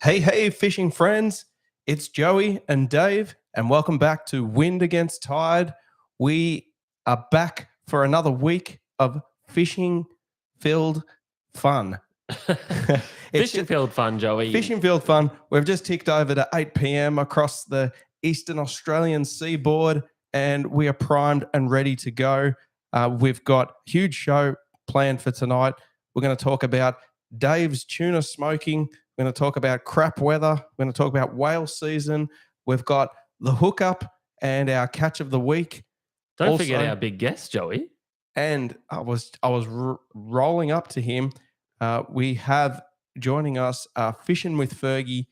Hey, fishing friends. It's Joey and Dave, and welcome back to Wind Against Tide. We are back for another week of fishing-filled fun. Fishing-filled fun, Joey. Fishing-filled fun. We've just ticked over to 8 p.m. across the eastern Australian seaboard, and we are primed and ready to go. We've got a huge show planned for tonight. We're going to talk about Dave's tuna smoking. We're going to talk about crap weather. We're going to talk about whale season. We've got the hookup and our catch of the week. Don't forget our big guest, Joey. And I was rolling up to him. We have joining us Fishin' with Fergy,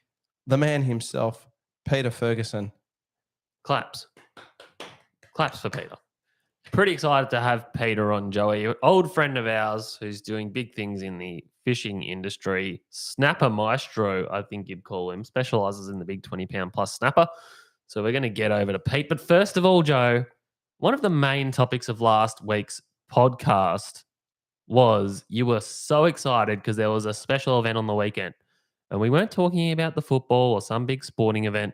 the man himself, Peter Ferguson. Claps for Peter. Pretty excited to have Peter on, Joey. Old friend of ours who's doing big things in the fishing industry. Snapper maestro, I think you'd call him. Specializes in the big 20-pound plus snapper. So we're going to get over to Pete. But first of all, Joe, one of the main topics of last week's podcast was you were so excited because there was a special event on the weekend. And we weren't talking about the football or some big sporting event.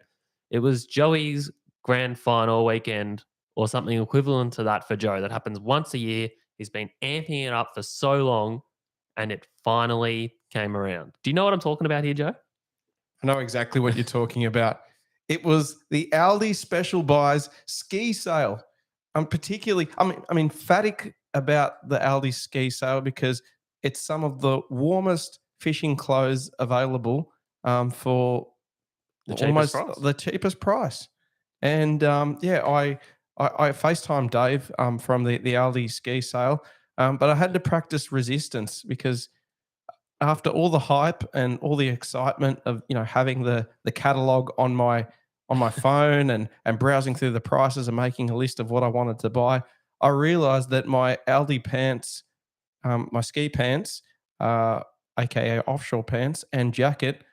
It was Joey's grand final weekend or something equivalent to that for Joe. That happens once a year. He's been amping it up for so long, and it finally came around. Do you know what I'm talking about here, Joe? I know exactly what you're talking about. It was the Aldi Special Buys ski sale. I'm emphatic about the Aldi ski sale because it's some of the warmest fishing clothes available for the cheapest price. And I FaceTimed Dave from the Aldi ski sale, but I had to practice resistance because after all the hype and all the excitement of having the catalog on my phone and browsing through the prices and making a list of what I wanted to buy, I realized that my Aldi pants, my ski pants, aka offshore pants and jacket,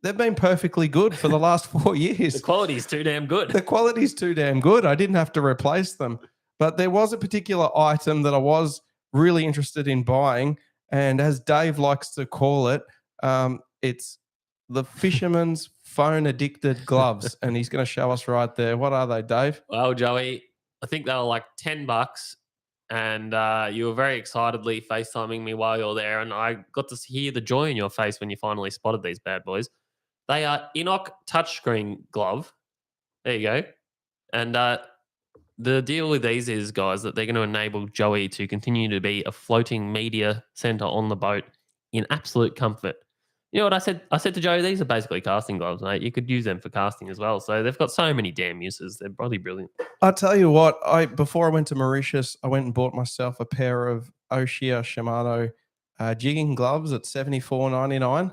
they've been perfectly good for the last 4 years. The quality's too damn good. I didn't have to replace them. But there was a particular item that I was really interested in buying. And as Dave likes to call it, it's the fisherman's phone-addicted gloves. And he's going to show us right there. What are they, Dave? Well, Joey, I think they were like $10. And you were very excitedly FaceTiming me while you were there. And I got to hear the joy in your face when you finally spotted these bad boys. They are Enoch touchscreen glove. There you go. And the deal with these is, guys, that they're going to enable Joey to continue to be a floating media center on the boat in absolute comfort. You know what I said? I said to Joey, these are basically casting gloves, mate. You could use them for casting as well. So they've got so many damn uses. They're probably brilliant. I'll tell you what, before I went to Mauritius, I went and bought myself a pair of Oshia Shimano jigging gloves at $74.99.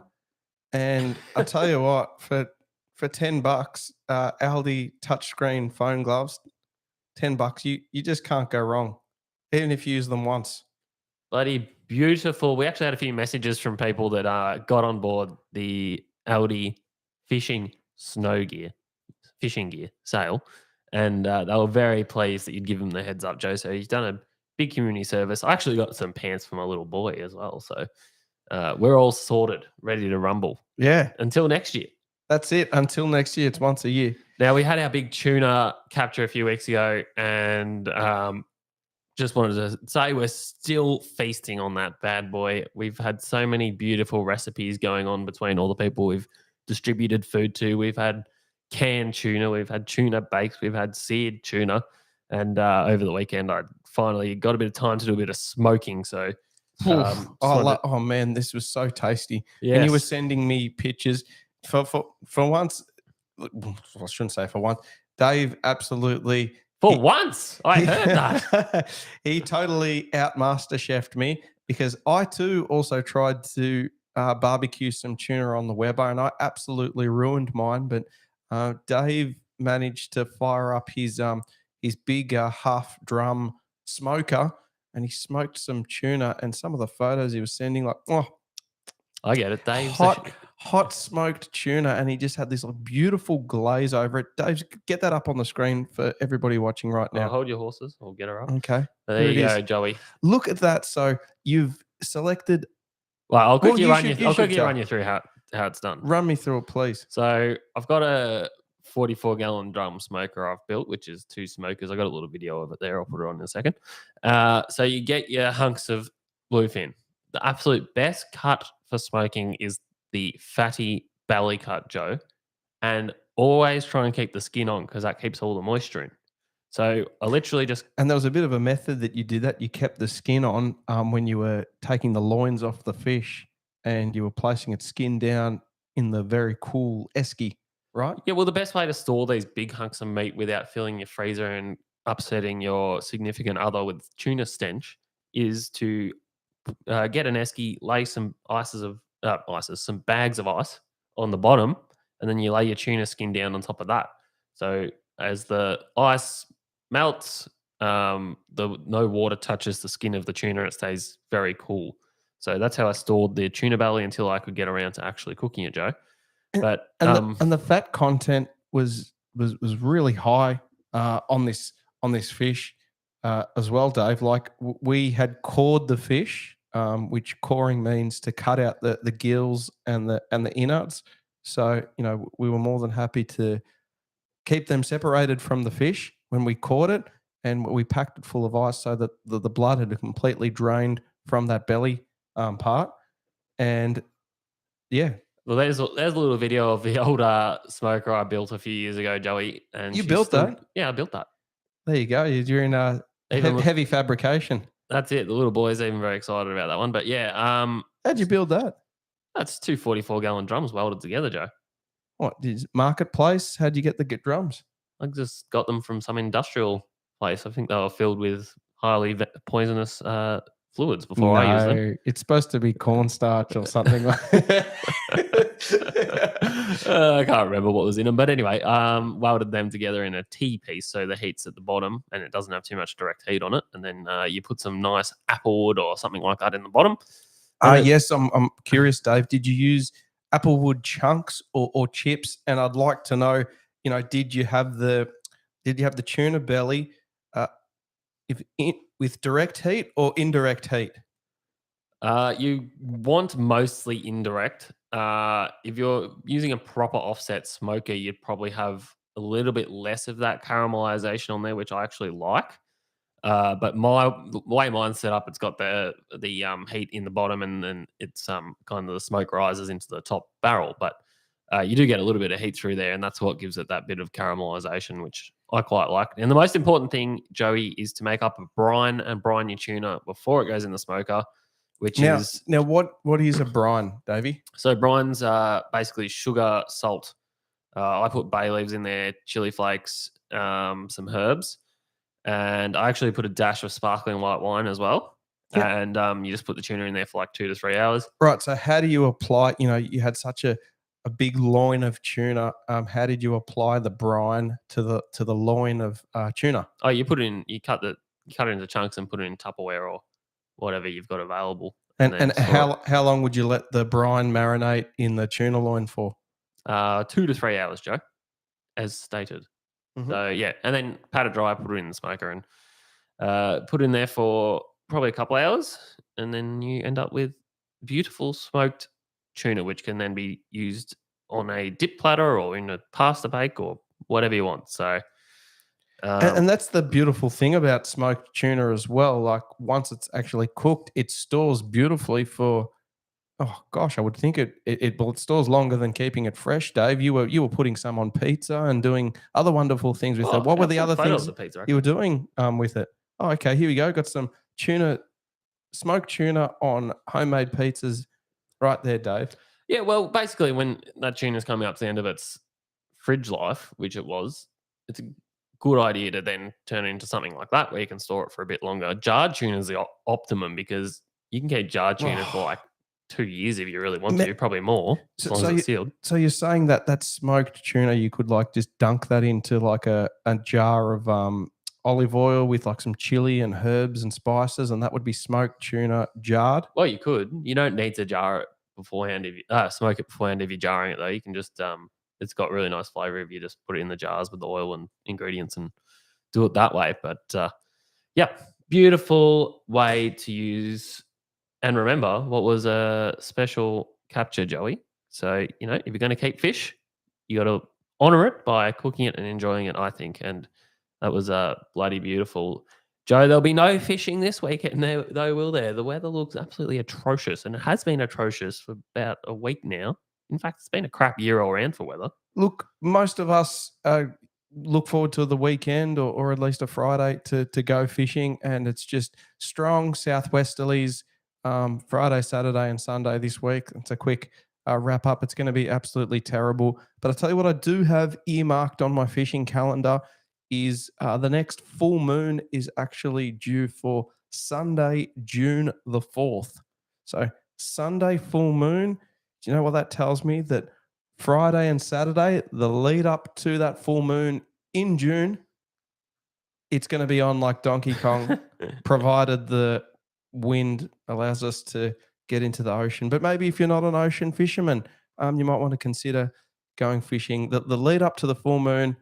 And I'll tell you what, for $10, Aldi touchscreen phone gloves, $10, you just can't go wrong, even if you use them once. Bloody beautiful. We actually had a few messages from people that got on board the Aldi fishing gear sale, and they were very pleased that you'd give them the heads up, Joe. So you've done a big community service. I actually got some pants for my little boy as well. So we're all sorted, ready to rumble. Yeah. Until next year. That's it. Until next year. It's once a year. Now, we had our big tuna capture a few weeks ago, and just wanted to say we're still feasting on that bad boy. We've had so many beautiful recipes going on between all the people we've distributed food to. We've had canned tuna. We've had tuna bakes. We've had seared tuna. And over the weekend, I finally got a bit of time to do a bit of smoking. So, oh man, this was so tasty. Yes. And you were sending me pictures. For once, I shouldn't say for once, Dave absolutely... once, I heard that. He totally out-master chefed me because I too also tried to barbecue some tuna on the Weber, and I absolutely ruined mine. But Dave managed to fire up his big half drum smoker, and he smoked some tuna. And some of the photos he was sending, I get it, Dave. Hot smoked tuna, and he just had this beautiful glaze over it. Dave, get that up on the screen for everybody watching right now. Hold your horses. I'll get her up. Okay. There you go, Joey. Look at that. So you've selected... Well, I'll quickly run you through how how it's done. Run me through it, please. So I've got a 44-gallon drum smoker I've built, which is 2 smokers. I got a little video of it there. I'll put it on in a second. So you get your hunks of bluefin. The absolute best cut for smoking is the fatty belly cut, Joe. And always try and keep the skin on because that keeps all the moisture in. So I literally just And there was a bit of a method that you did that. You kept the skin on when you were taking the loins off the fish and you were placing its skin down in the very cool esky, right? Yeah, well, the best way to store these big hunks of meat without filling your freezer and upsetting your significant other with tuna stench is to get an esky, lay some some bags of ice on the bottom, and then you lay your tuna skin down on top of that. So as the ice melts, no water touches the skin of the tuna. It stays very cool. So that's how I stored the tuna belly until I could get around to actually cooking it, Joe. But And the fat content was really high on this fish as well, Dave. Like we had cored the fish, which coring means to cut out the gills and the innards. So we were more than happy to keep them separated from the fish when we caught it, and we packed it full of ice so that the blood had completely drained from that belly part. And yeah, well, there's a little video of the old smoker I built a few years ago, Joey. And you built that? Yeah, I built that. There you go. You're in heavy fabrication. That's it. The little boy's even very excited about that one. But yeah, How'd you build that? that's 2 44-gallon drums welded together, Joe. What did marketplace? How'd you get the drums? I just got them from some industrial place. I think they were filled with highly poisonous fluids before I used them. It's supposed to be cornstarch or something like I can't remember what was in them. But anyway, welded them together in a T-piece so the heat's at the bottom and it doesn't have too much direct heat on it. And then you put some nice applewood or something like that in the bottom. Yes, I'm curious, Dave. Did you use applewood chunks or chips? And I'd like to know, did you have the tuna belly with direct heat or indirect heat? You want mostly indirect. If you're using a proper offset smoker, you'd probably have a little bit less of that caramelization on there, which I actually like. But the way mine's set up, it's got the heat in the bottom, and then it's kind of the smoke rises into the top barrel. But you do get a little bit of heat through there, and that's what gives it that bit of caramelization, which I quite like. And the most important thing, Joey, is to make up a brine and brine your tuna before it goes in the smoker. Now what is a brine, Davey? So brines are basically sugar, salt. I put bay leaves in there, chili flakes, some herbs. And I actually put a dash of sparkling white wine as well. Yeah. And you just put the tuna in there for like 2 to 3 hours. Right. So how do you apply, you had such a big loin of tuna. How did you apply the brine to the loin of tuna? Oh, you cut it into chunks and put it in Tupperware or whatever you've got available. And how long would you let the brine marinate in the tuna loin for? 2 to 3 hours, Joe, as stated. Mm-hmm. So yeah, and then pat it dry, put it in the smoker, and put it in there for probably a couple of hours, and then you end up with beautiful smoked tuna, which can then be used on a dip platter or in a pasta bake or whatever you want. So, and that's the beautiful thing about smoked tuna as well. Like once it's actually cooked, it stores beautifully for. Oh gosh, I would think it stores longer than keeping it fresh, Dave. You were putting some on pizza and doing other wonderful things with it. What were the other things you were doing with it? Oh, okay, here we go. Got some smoked tuna on homemade pizzas right there, Dave. Yeah, well, basically when that tuna's coming up to the end of its fridge life, which it was, it's a good idea to then turn it into something like that where you can store it for a bit longer. Jarred tuna is the optimum because you can keep jarred tuna for like 2 years if you really want to, probably more, as long as it's sealed. So you're saying that smoked tuna, you could like just dunk that into like a jar of olive oil with like some chili and herbs and spices, and that would be smoked tuna jarred? Well, you could. You don't need to jar it beforehand if you smoke it beforehand if you're jarring it though. You can just it's got really nice flavor if you just put it in the jars with the oil and ingredients and do it that way. But yeah, beautiful way to use. And remember, what was a special capture, Joey? So, if you're going to keep fish, you got to honor it by cooking it and enjoying it, I think. And that was bloody beautiful. Joe, there'll be no fishing this weekend, though, will there? The weather looks absolutely atrocious, and it has been atrocious for about a week now. In fact, it's been a crap year all around for weather. Look, most of us look forward to the weekend or at least a Friday to go fishing, and it's just strong southwesterlies Friday, Saturday, and Sunday this week. It's a quick wrap up. It's going to be absolutely terrible. But I'll tell you what I do have earmarked on my fishing calendar is the next full moon is actually due for Sunday, June the 4th. So Sunday full moon. Do you know what that tells me? That Friday and Saturday, the lead up to that full moon in June, it's going to be on like Donkey Kong, provided the wind allows us to get into the ocean. But maybe if you're not an ocean fisherman, you might want to consider going fishing. The lead up to the full moon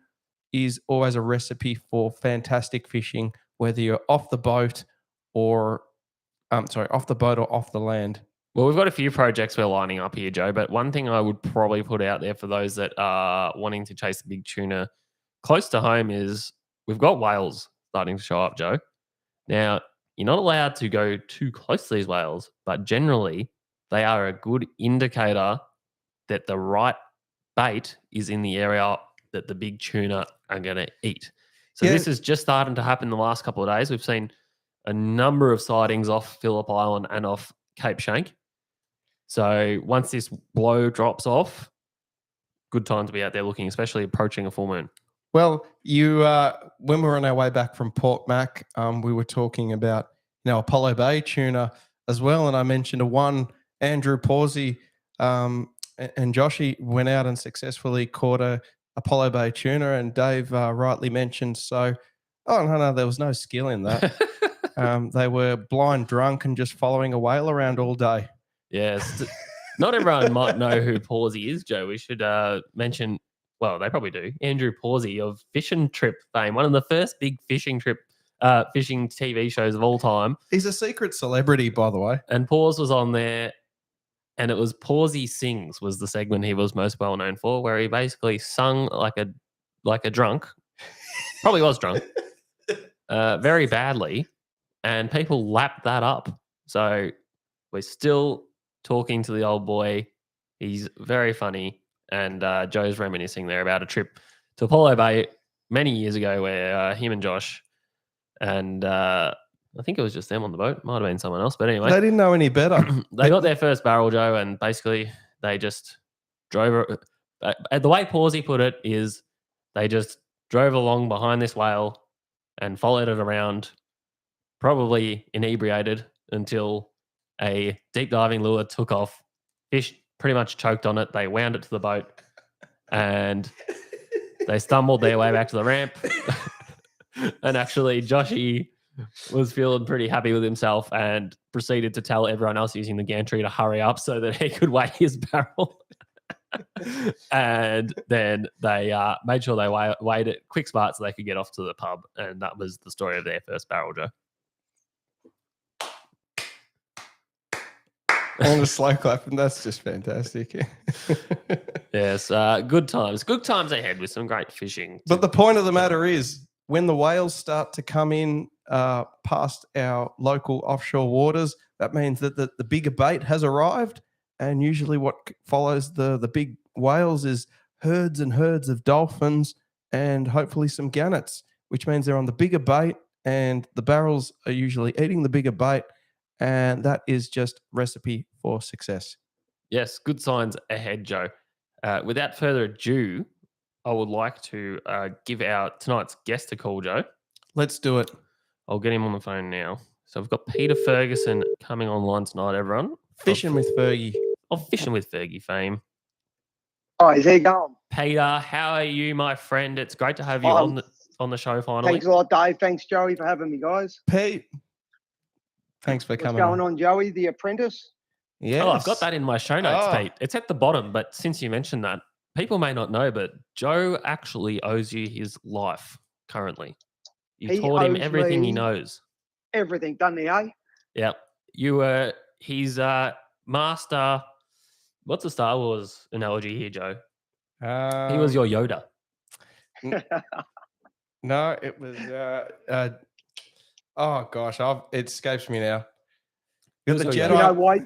is always a recipe for fantastic fishing, whether you're off the boat or off the boat or off the land. Well, we've got a few projects we're lining up here, Joe, but one thing I would probably put out there for those that are wanting to chase the big tuna close to home is we've got whales starting to show up, Joe. Now, you're not allowed to go too close to these whales, but generally they are a good indicator that the right bait is in the area that the big tuna are going to eat. So this is just starting to happen the last couple of days. We've seen a number of sightings off Phillip Island and off Cape Shank. So once this blow drops off, good time to be out there looking, especially approaching a full moon. Well, when we were on our way back from Port Mac, we were talking about Apollo Bay tuna as well, and I mentioned Andrew Pawsey and Joshy went out and successfully caught a Apollo Bay tuna, and Dave rightly mentioned. So, no, there was no skill in that. They were blind drunk and just following a whale around all day. Yes. Not everyone might know who Pawsey is, Joe. We should mention, well, they probably do, Andrew Pawsey of Fishin' Trip fame, one of the first big fishing TV shows of all time. He's a secret celebrity, by the way. And Paws was on there, and it was Pawsey Sings was the segment he was most well known for, where he basically sung like a drunk, probably was drunk, very badly, and people lapped that up. So we're still talking to the old boy. He's very funny. And Joe's reminiscing there about a trip to Apollo Bay many years ago where him and Josh and I think it was just them on the boat. Might have been someone else. But anyway. They didn't know any better. They got their first barrel, Joe, and basically they just drove. The way Pawsey put it is they just drove along behind this whale and followed it around, probably inebriated, until a deep diving lure took off. Fish pretty much choked on it. They wound it to the boat and they stumbled their way back to the ramp. And actually, Joshy was feeling pretty happy with himself and proceeded to tell everyone else using the gantry to hurry up so that he could weigh his barrel. And then they made sure they weighed it quick smart so they could get off to the pub. And that was the story of their first barrel, Joe. On a slow clap, and that's just fantastic. Yes, good times. Good times ahead with some great fishing. But the point of the matter is, when the whales start to come in past our local offshore waters, that means that the bigger bait has arrived. And usually what follows the big whales is herds and herds of dolphins and hopefully some gannets, which means they're on the bigger bait and the barrels are usually eating the bigger bait. And that is just recipe for success. Yes, good signs ahead, Joe. Without further ado, I would like to give tonight's guest a call, Joe. Let's do it. I'll get him on the phone now. So we've got Peter Ferguson coming online tonight, everyone. Fishing with Fergy. Of Fishing with Fergy fame. Hi, there you go. Peter, how are you, my friend? It's great to have you on the show finally. Thanks a lot, Dave. Thanks, Joey, for having me, guys. Pete. Thanks for coming. What's going on, Joey? The Apprentice? Yeah. Oh, I've got that in my show notes, Pete. It's at the bottom, but since you mentioned that, people may not know, but Joe actually owes you his life currently. You taught him everything he knows. Everything, doesn't he, eh? Yeah. You were his master What's the Star Wars analogy here, Joe? He Um, was your Yoda. No, it was. Oh gosh, it escapes me now. He You're was the your Jedi. You know why,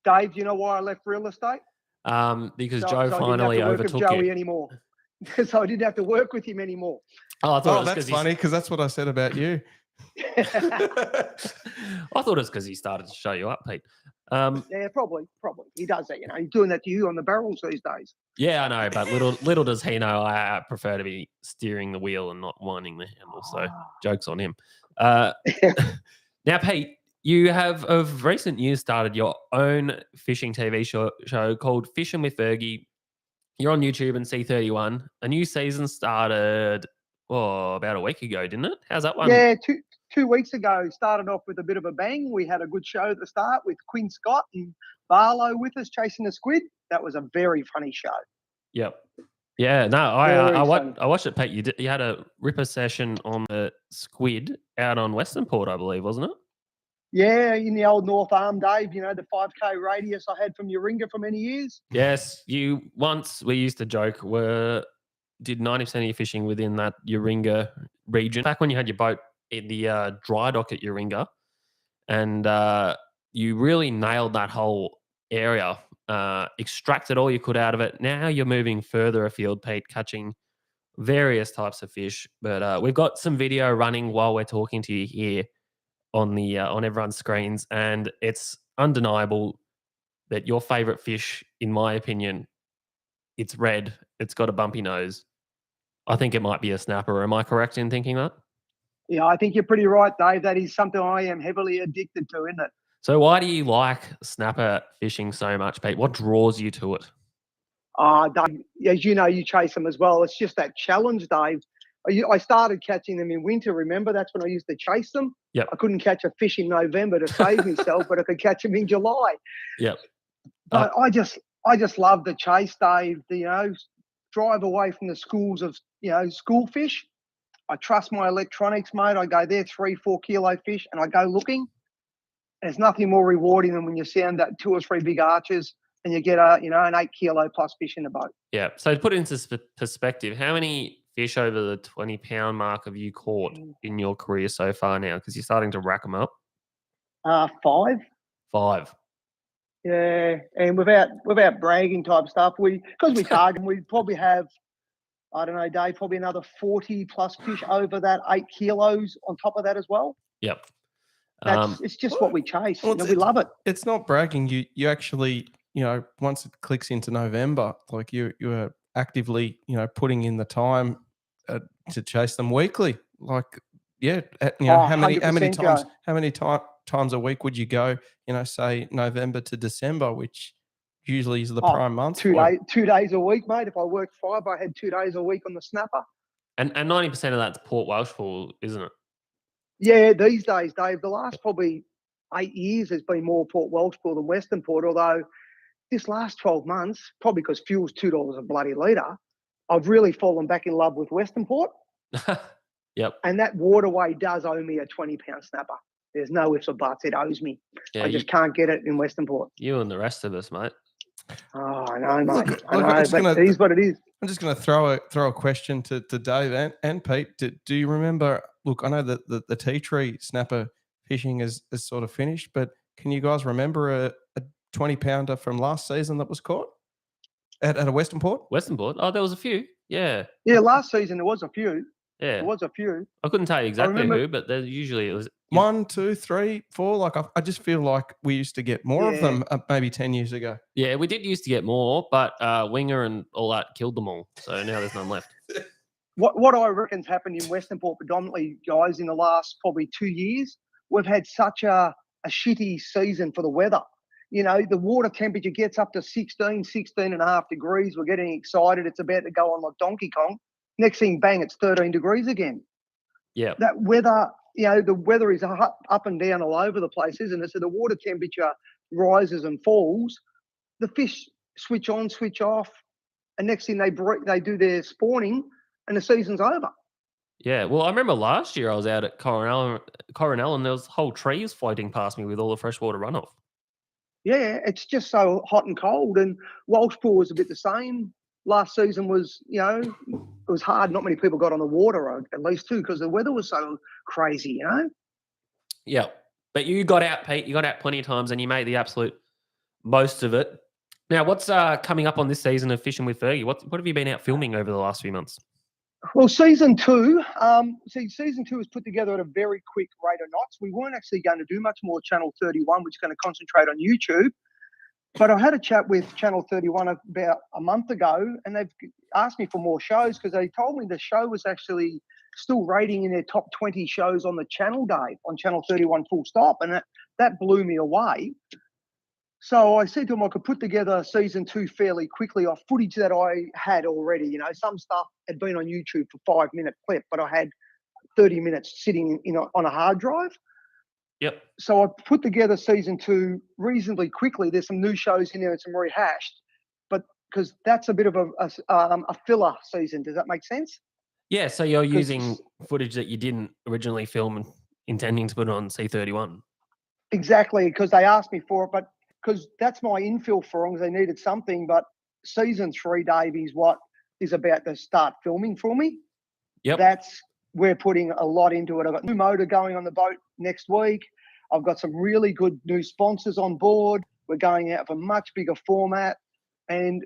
Dave? You know why I left real estate? Because So Joe I didn't have finally to work with overtook Joey you. anymore. Because I didn't have to work with him anymore. Oh, I thought it Oh, was that's because funny because that's what I said about you. I thought it was because he started to show you up, Pete. Yeah, probably. He does that, He's doing that to you on the barrels these days. Yeah, I know, but little does he know I prefer to be steering the wheel and not winding the handle. So jokes on him. Now, Pete, you have of recent years started your own fishing TV show called Fishin' with Fergy. You're on YouTube and C31. A new season started about a week ago, didn't it? How's that one? Yeah, 2 weeks ago, started off with a bit of a bang. We had a good show at the start with Quinn Scott and Barlow with us chasing the squid. That was a very funny show. Yep. Yeah, no, Very I funny. watched it, Pete. You had a ripper session on the squid out on Western Port, I believe, wasn't it? Yeah, in the old North Arm, Dave, the 5K radius I had from Yoringa for many years. Yes, we used to joke, did 90% of your fishing within that Yoringa region. Back when you had your boat in the dry dock at Yoringa, and you really nailed that whole area, extracted all you could out of it. Now you're moving further afield, Pete, catching various types of fish. But we've got some video running while we're talking to you here on everyone's screens, and it's undeniable that your favorite fish, in my opinion, it's red. It's got a bumpy nose. I think it might be a snapper. Am I correct in thinking that? Yeah, I think you're pretty right, Dave. That is something I am heavily addicted to, isn't it? So why do you like snapper fishing so much, Pete? What draws you to it? Dave, as you know, you chase them as well. It's just that challenge, Dave. I started catching them in winter. Remember, that's when I used to chase them. Yep. I couldn't catch a fish in November to save myself, but I could catch them in July. Yep. But I just love the chase, Dave. Drive away from the schools of school fish. I trust my electronics, mate. I go there, 3-4 kilo fish, and I go looking. There's nothing more rewarding than when you sound that 2 or 3 big arches and you get an 8 kilo plus fish in the boat. Yeah. So to put it into perspective, how many fish over the 20-pound mark have you caught in your career so far now? Because you're starting to rack them up. 5. 5. Yeah, and without bragging type stuff, because we target, we probably have, I don't know, Dave, probably another 40 plus fish over that 8 kilos on top of that as well. Yep. It's just what we chase. Well, we love it. It's not bragging. You actually, once it clicks into November, like you are actively, many in the time to chase them weekly. Like, yeah, how many 100%, times a week would you go? Say November to December, which usually is the prime months. 2 days a week, mate. If I worked 5, I had 2 days a week on the snapper. And 90% of that's Port Welsh pool, isn't it? Yeah, these days, Dave, the last probably 8 years has been more Port Welsh pool than Western Port, although this last 12 months, probably because fuel's $2 a bloody litre, I've really fallen back in love with Western Port. Yep. And that waterway does owe me a 20-pound snapper. There's no ifs or buts. It owes me. Yeah, I just can't get it in Western Port. You and the rest of us, mate. Oh, I know, mate. Look, I know, but it is what it is. I'm just going to throw a question to Dave and Pete. Do you remember? Look, I know that the tea tree snapper fishing is sort of finished, but can you guys remember a 20-pounder from last season that was caught at a Western Port? Western Port? Oh, there was a few. Yeah. Yeah, last season there was a few. Yeah. There was a few. I couldn't tell you exactly who, but there usually it was 1, 2, 3, 4. Like I just feel like we used to get more of them maybe 10 years ago. Yeah, we did used to get more, but Winger and all that killed them all. So now there's none left. What I reckon's happened in Western Port predominantly, guys, in the last probably 2 years, we've had such a shitty season for the weather. The water temperature gets up to 16 and a half degrees. We're getting excited. It's about to go on like Donkey Kong. Next thing, bang, it's 13 degrees again. Yeah. That weather, the weather is up and down all over the place, isn't it? So the water temperature rises and falls. The fish switch on, switch off. And next thing they do their spawning and the season's over. Yeah. Well, I remember last year I was out at Coronel and there was whole trees floating past me with all the freshwater runoff. Yeah, it's just so hot and cold. And Walshpool was a bit the same. Last season was, it was hard. Not many people got on the water, or at least two, because the weather was so crazy, Yeah. But you got out, Pete. You got out plenty of times and you made the absolute most of it. Now, what's coming up on this season of Fishing with Fergie? What have you been out filming over the last few months? Well, season two was put together at a very quick rate of knots. We weren't actually going to do much more Channel 31, which is going to concentrate on YouTube. But I had a chat with Channel 31 about a month ago, and they've asked me for more shows because they told me the show was actually still rating in their top 20 shows on the channel, Dave, on Channel 31 full stop. And that blew me away. So I said to him I could put together season two fairly quickly off footage that I had already. Some stuff had been on YouTube for 5-minute clip, but I had 30 minutes sitting on a hard drive. Yep. So I put together season two reasonably quickly. There's some new shows in there and some rehashed, but because that's a bit of a filler season. Does that make sense? Yeah, so you're using footage that you didn't originally film and intending to put on C31. Exactly, because they asked me for it, but because that's my infill for them, they needed something. But season 3, Dave, is what is about to start filming for me. Yep. We're putting a lot into it. I've got new motor going on the boat next week. I've got some really good new sponsors on board. We're going out for a much bigger format, and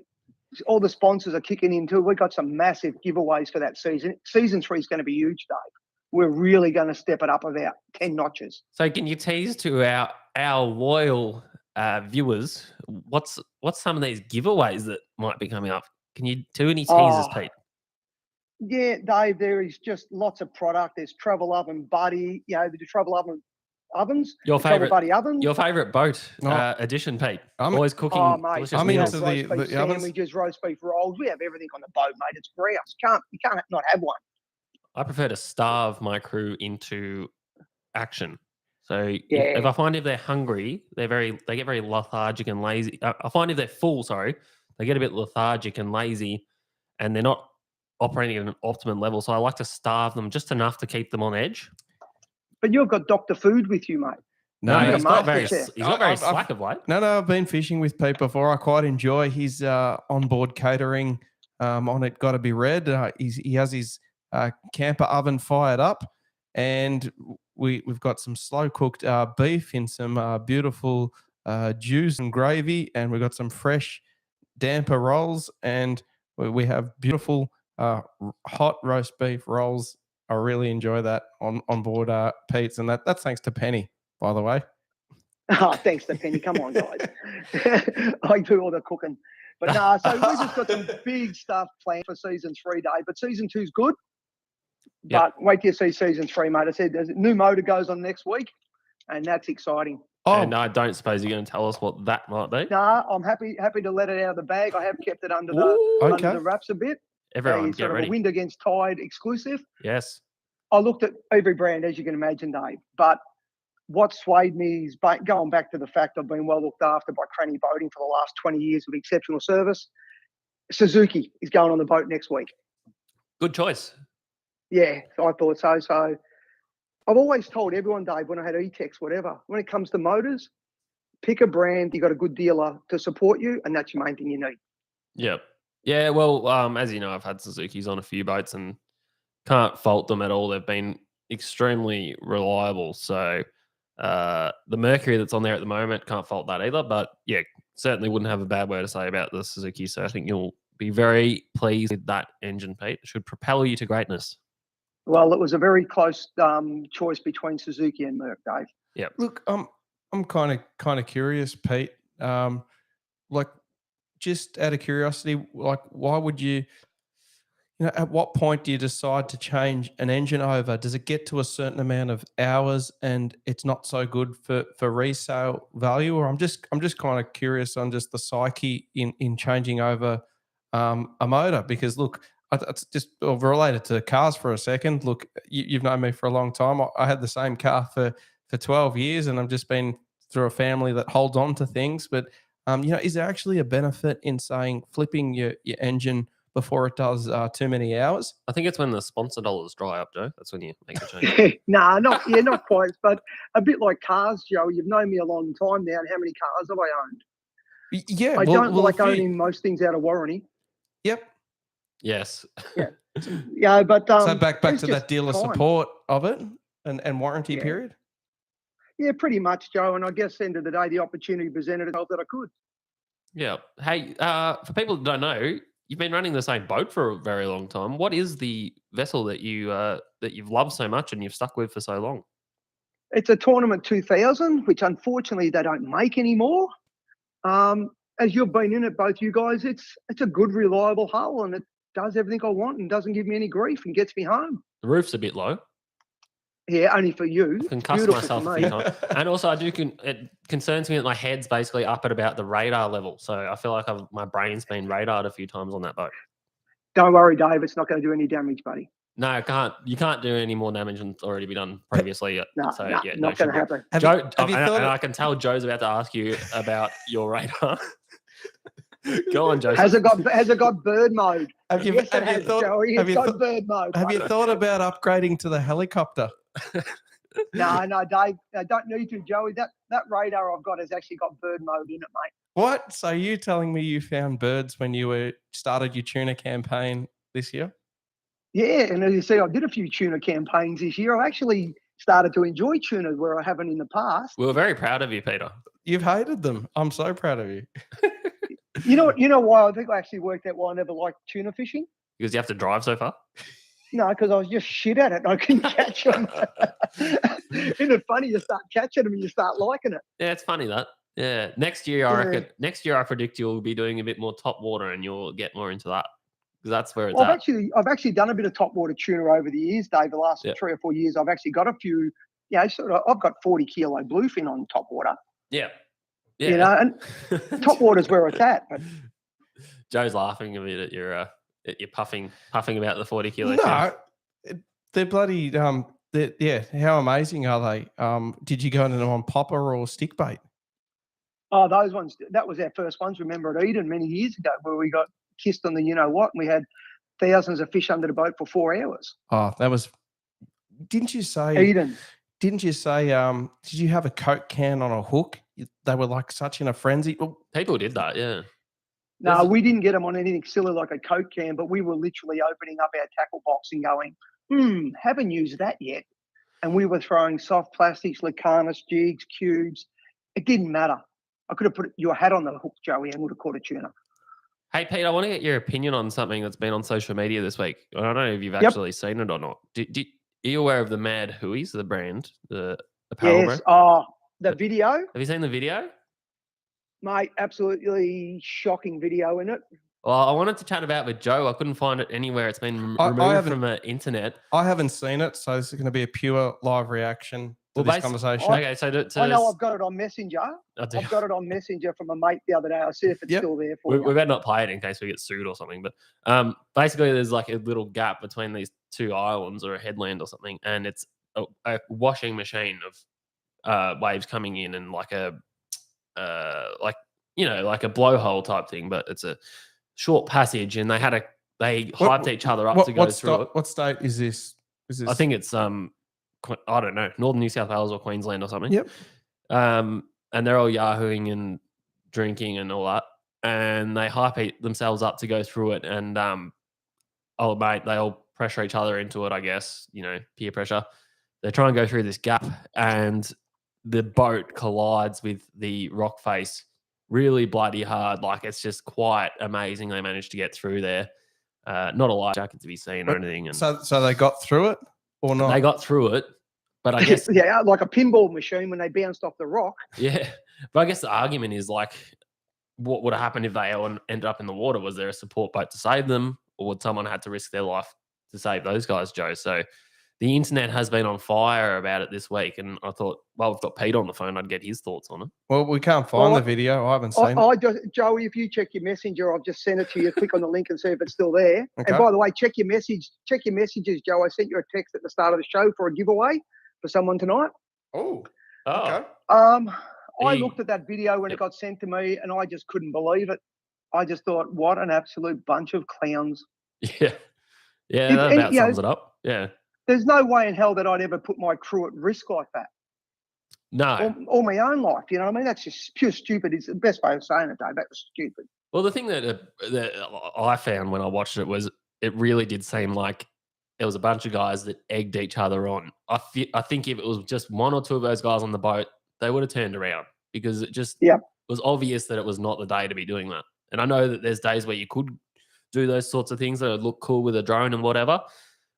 all the sponsors are kicking in too. We've got some massive giveaways for that season. Season 3 is going to be huge, Dave. We're really going to step it up about 10 notches. So can you tease to our loyal viewers what's some of these giveaways that might be coming up? Can you do any teasers, Pete? Yeah, Dave, there is just lots of product. There's Travel Oven Buddy, the Travel Oven ovens. Your favorite Buddy ovens. Your favorite boat edition, Pete. Always cooking. Mate, I'm into the sandwiches, roast beef rolls. We have everything on the boat, mate. It's grouse. You can't not have one. I prefer to starve my crew into action. So if I find if they're hungry, they get very lethargic and lazy. I find if they're full, they get a bit lethargic and lazy, and they're not operating at an optimum level. So I like to starve them just enough to keep them on edge. But you've got Dr. Food with you, mate. No, he's got very slack of late. No, I've been fishing with Pete before. I quite enjoy his onboard catering on It Gotta Be Red. He has his camper oven fired up, and we've got some slow cooked beef in some beautiful juice and gravy, and we've got some fresh damper rolls, and we have beautiful hot roast beef rolls. I really enjoy that on board Pete's, and that's thanks to Penny, by the way. Oh, thanks to Penny. Come on, guys. I do all the cooking. But no, so we've just got some big stuff planned for season 3, Dave. But season 2's good. But wait till you see season 3, mate. I said there's a new motor goes on next week, and that's exciting. Oh, and I don't suppose you're going to tell us what that might be. No, I'm happy to let it out of the bag. I have kept it under the wraps a bit. Everyone, get ready. A wind against tide exclusive. Yes. I looked at every brand, as you can imagine, Dave. But what swayed me is going back to the fact I've been well looked after by Cranny Boating for the last 20 years of exceptional service. Suzuki is going on the boat next week. Good choice. Yeah, I thought so. So I've always told everyone, Dave, when I had E-Tex, whatever, when it comes to motors, pick a brand, you got a good dealer to support you, and that's your main thing you need. Yep. Yeah, well, as you know, I've had Suzukis on a few boats and can't fault them at all. They've been extremely reliable. So the Mercury that's on there at the moment, can't fault that either. But yeah, certainly wouldn't have a bad word to say about the Suzuki. So I think you'll be very pleased with that engine, Pete. It should propel you to greatness. Well, it was a very close choice between Suzuki and Merc, Dave. Yeah. Look, I'm kind of curious, Pete. Just out of curiosity, why would you? At what point do you decide to change an engine over? Does it get to a certain amount of hours and it's not so good for resale value? Or I'm just kind of curious on just the psyche in changing over a motor, because look, it's just related to cars for a second. Look, you've known me for a long time. I had the same car for 12 years, and I've just been through a family that holds on to things. But is there actually a benefit in saying flipping your engine before it does too many hours. I think it's when the sponsor dollars dry up, Joe. That's when you make a change. Nah, not quite, but a bit like cars, Joe. You've known me a long time now, and how many cars have I owned? Yeah, I don't like if you- owning most things out of warranty. Yep. Yes. Yeah, but So back it's to just that dealer time. support of it and warranty Yeah. period. Yeah, pretty much, Joe. And I guess end of the day, the opportunity presented itself that I could. Yeah. Hey, for people that don't know, you've been running the same boat for a very long time. What is the vessel that you've loved so much and you've stuck with for so long? It's a Tournament 2000, which unfortunately they don't make anymore. As you've been in it, both you guys, it's a good, reliable hull, and it does everything I want and doesn't give me any grief and gets me home. The roof's a bit low. Yeah, only for you. I can cuss Beautiful myself for a few me. times. And also, it concerns me that my head's basically up at about the radar level. So I feel like my brain's been radared a few times on that boat. Don't worry, Dave. It's not going to do any damage, buddy. No, I can't. You can't do any more damage than it's already been done previously. No, so no, yeah, not going to happen. Joe, have you and thought I can tell Joe's about to ask you about your radar. Go on, Joe. Has it got bird mode? Have you, Yes, have it you has, thought? Joey. Have It's you, got bird mode. have you buddy. thought about upgrading to the helicopter? No, Dave. I don't need to, Joey. That radar I've got has actually got bird mode in it, mate. What? So you telling me you found birds when you started your tuna campaign this year? Yeah, and as you see, I did a few tuna campaigns this year. I've actually started to enjoy tuna where I haven't in the past. We were very proud of you, Peter. You've hated them. I'm so proud of you. You know why I think I actually worked out why I never liked tuna fishing? Because you have to drive so far. No, because I was just shit at it and I couldn't catch them. Isn't it funny? You start catching them and you start liking it. Yeah, it's funny that. Yeah, next year I reckon. Next year I predict you'll be doing a bit more top water and you'll get more into that because that's where it's Well, at. I've actually done a bit of top water tuna over the years, Dave. The last 3 or 4 years, I've actually got a few. I've got 40 kilo bluefin on top water. Yeah. You know, and top water's where it's at. But Joe's laughing a bit at your puffing about the 40 kilo. No, they're bloody. How amazing are they? Did you go into them on popper or stick bait? oh, those ones. That was our first ones. Remember at Eden many years ago, where we got kissed on the you know what, and we had thousands of fish under the boat for 4 hours. Oh, that was. Didn't you say? Eden. Didn't you say? Did you have a Coke can on a hook? They were like such in a frenzy. People did that, yeah. No, we didn't get them on anything silly like a Coke can, but we were literally opening up our tackle box and going, haven't used that yet. And we were throwing soft plastics, Lacanis, jigs, cubes. It didn't matter. I could have put your hat on the hook, Joey, and would have caught a tuna. Hey, Pete, I want to get your opinion on something that's been on social media this week. I don't know if you've actually seen it or not. Are you aware of the Mad Hueys, the brand, the apparel brand? Oh, the video? Have you seen the video? Mate, absolutely shocking video in it. Well, I wanted to chat about it with Joe. I couldn't find it anywhere. It's been removed from the internet. I haven't seen it, so this is going to be a pure live reaction to this conversation. Okay, so I know I've got it on Messenger. I've got it on Messenger from a mate the other day. I'll see if it's still there for you. We better not play it in case we get sued or something. But basically, there's like a little gap between these two islands or a headland or something, and it's a washing machine of waves coming in and like a blowhole type thing, but it's a short passage, and they hyped each other up to go through it. What state is this? I think it's I don't know, Northern New South Wales or Queensland or something. Yep. And they're all yahooing and drinking and all that, and they hype themselves up to go through it, and oh mate, they all pressure each other into it, I guess, peer pressure. They try and go through this gap, and the boat collides with the rock face really bloody hard. Like, it's just quite amazing they managed to get through there. Not a life jacket to be seen or anything. And so they got through it or not? they got through it, but I guess like a pinball machine when they bounced off the rock. yeah. But I guess the argument is like, what would have happened if they all ended up in the water? Was there a support boat to save them, or would someone had to risk their life to save those guys, Joe? So the internet has been on fire about it this week, and I thought, well, we've got Pete on the phone. I'd get his thoughts on it. Well, we can't find the video. I haven't seen it. Joey, if you check your messenger, I've just sent it to you. Click on the link and see if it's still there. Okay. And by the way, check your messages, Joe. I sent you a text at the start of the show for a giveaway for someone tonight. Oh, okay. I looked at that video when it got sent to me, and I just couldn't believe it. I just thought, what an absolute bunch of clowns. Yeah. Yeah, that about sums it up. Yeah. There's no way in hell that I'd ever put my crew at risk like that. No. Or my own life, you know what I mean? That's just pure stupid. It's the best way of saying it, Dave. That was stupid. Well, the thing that I found when I watched it was it really did seem like there was a bunch of guys that egged each other on. I think if it was just one or two of those guys on the boat, they would have turned around because it just was obvious that it was not the day to be doing that. And I know that there's days where you could do those sorts of things that would look cool with a drone and whatever.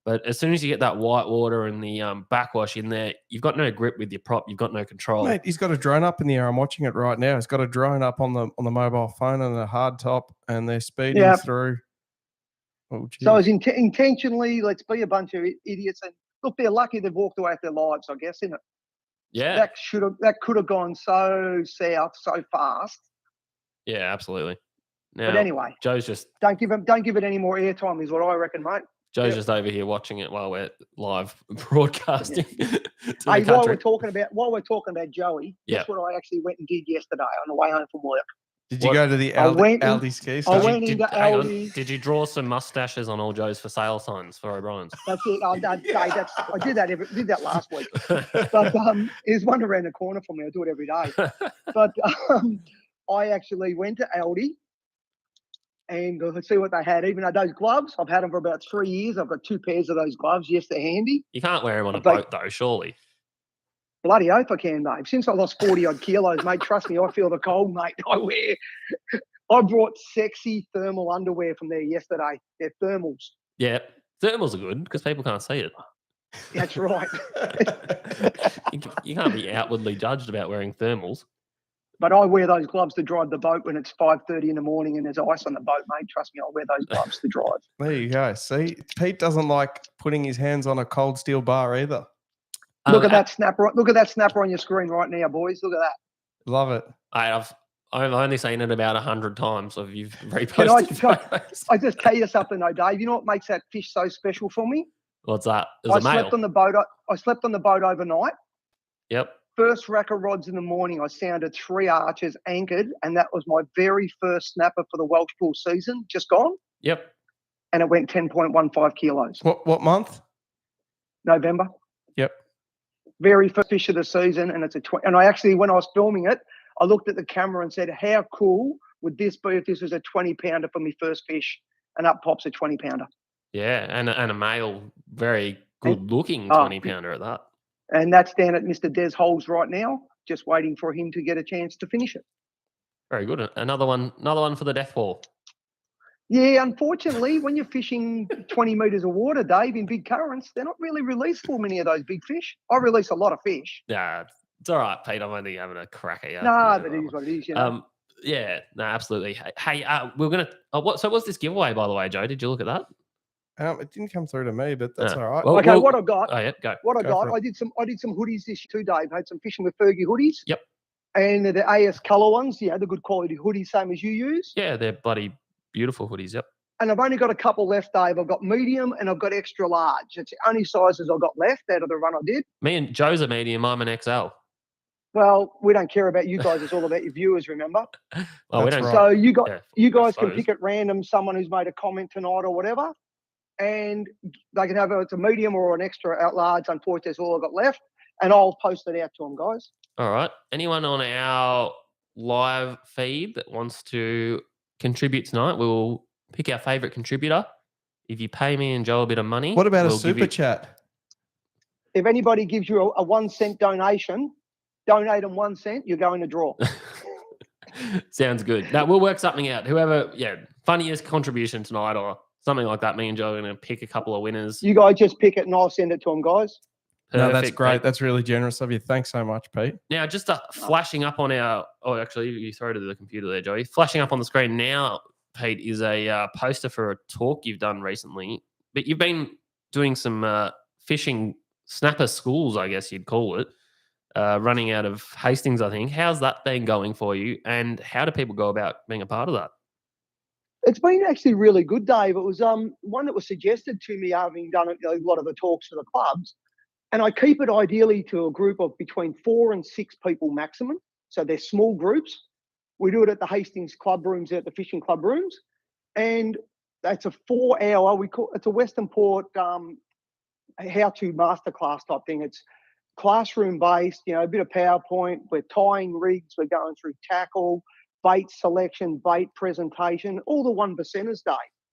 But as soon as you get that white water and the backwash in there, you've got no grip with your prop. You've got no control. Mate, he's got a drone up in the air. I'm watching it right now. He's got a drone up on the mobile phone and a hard top, and they're speeding through. Oh, geez. So it's intentionally, let's be a bunch of idiots. And look, they're lucky they've walked away with their lives, I guess, isn't it? Yeah. That could have gone so south so fast. Yeah, absolutely. Now, but anyway, Joe's just don't give it any more airtime, is what I reckon, mate. Joe's just over here watching it while we're live broadcasting. Hey, while we're talking about Joey, guess what I actually went and did yesterday on the way home from work. Did you go to the Aldi ski store? I went into Aldi. Did you draw some mustaches on all Joe's for sale signs for O'Brien's? That's it. I did that last week. But there's one around the corner from me. I do it every day. But I actually went to Aldi and let's see what they had. Even though those gloves, I've had them for about 3 years. I've got 2 pairs of those gloves. Yes, they're handy. You can't wear them on a boat though, surely. Bloody oath I can, mate. Since I lost 40 odd kilos, mate, trust me, I feel the cold, mate. I brought sexy thermal underwear from there yesterday. They're thermals. Yeah, thermals are good because people can't see it. That's right. You can't be outwardly judged about wearing thermals. But I wear those gloves to drive the boat when it's 5:30 in the morning and there's ice on the boat, mate. Trust me, I'll wear those gloves to drive. There you go. See, Pete doesn't like putting his hands on a cold steel bar either. Look at that snapper! Look at that snapper on your screen right now, boys. Look at that. Love it. I've only seen it about 100 times. So you've reposted. I just tell you something though, Dave. You know what makes that fish so special for me? What's that? I slept on the boat. I slept on the boat overnight. Yep. First rack of rods in the morning, I sounded 3 arches anchored, and that was my very first snapper for the Welsh pool season, just gone. Yep. And it went 10.15 kilos. What month? November. Yep. Very first fish of the season, and it's and I actually, when I was filming it, I looked at the camera and said, how cool would this be if this was a 20-pounder for my first fish? And up pops a 20-pounder. Yeah, and a male, very good-looking 20-pounder at that. And that's down at Mr. Des Holes right now, just waiting for him to get a chance to finish it. Very good. Another one for the death ball. Yeah, unfortunately, when you're fishing 20 metres of water, Dave, in big currents, they're not really releasable, many of those big fish. I release a lot of fish. Yeah, it's all right, Pete. I'm only having a crack at you. No, but it is what it is, you know. Yeah, no, absolutely. Hey, we're going to... So what's this giveaway, by the way, Joe? Did you look at that? It didn't come through to me, but that's all right. What I got. Oh, yeah, go. What I got, I did some hoodies this year too, Dave. I had some Fishing with Fergy hoodies. Yep. And the AS colour ones, the good quality hoodies, same as you use. Yeah, they're bloody beautiful hoodies, yep. And I've only got a couple left, Dave. I've got medium and I've got extra large. It's the only sizes I've got left out of the run I did. Me and Joe's a medium, I'm an XL. Well, we don't care about you guys. It's all about your viewers, remember? Well, we don't. So you guys can pick at random someone who's made a comment tonight or whatever. And they can have it's a medium or an extra out large. Unfortunately, that's all I've got left. And I'll post it out to them, guys. All right. Anyone on our live feed that wants to contribute tonight, we'll pick our favourite contributor. If you pay me and Joe a bit of money. What about a super chat? If anybody gives you a 1 cent donation, donate them 1 cent, you're going to draw. Sounds good. Now, we'll work something out. Whoever, funniest contribution tonight or something like that. Me and Joe are going to pick a couple of winners. You guys just pick it and I'll send it to them, guys. Perfect, no, that's great. Pete. That's really generous of you. Thanks so much, Pete. Now, just flashing up on our... Oh, actually, you throw it to the computer there, Joey. Flashing up on the screen now, Pete, is a poster for a talk you've done recently. But you've been doing some fishing snapper schools, I guess you'd call it, running out of Hastings, I think. How's that been going for you? And how do people go about being a part of that? It's been actually really good, Dave. It was one that was suggested to me having done a lot of the talks for the clubs. And I keep it ideally to a group of between 4 and 6 people maximum. So they're small groups. We do it at the Hastings Club rooms, at the fishing club rooms, and that's a 4-hour. It's a Western Port how-to masterclass type thing. It's classroom based, a bit of PowerPoint. We're tying rigs. We're going through tackle, bait selection, bait presentation, all the 1%ers day.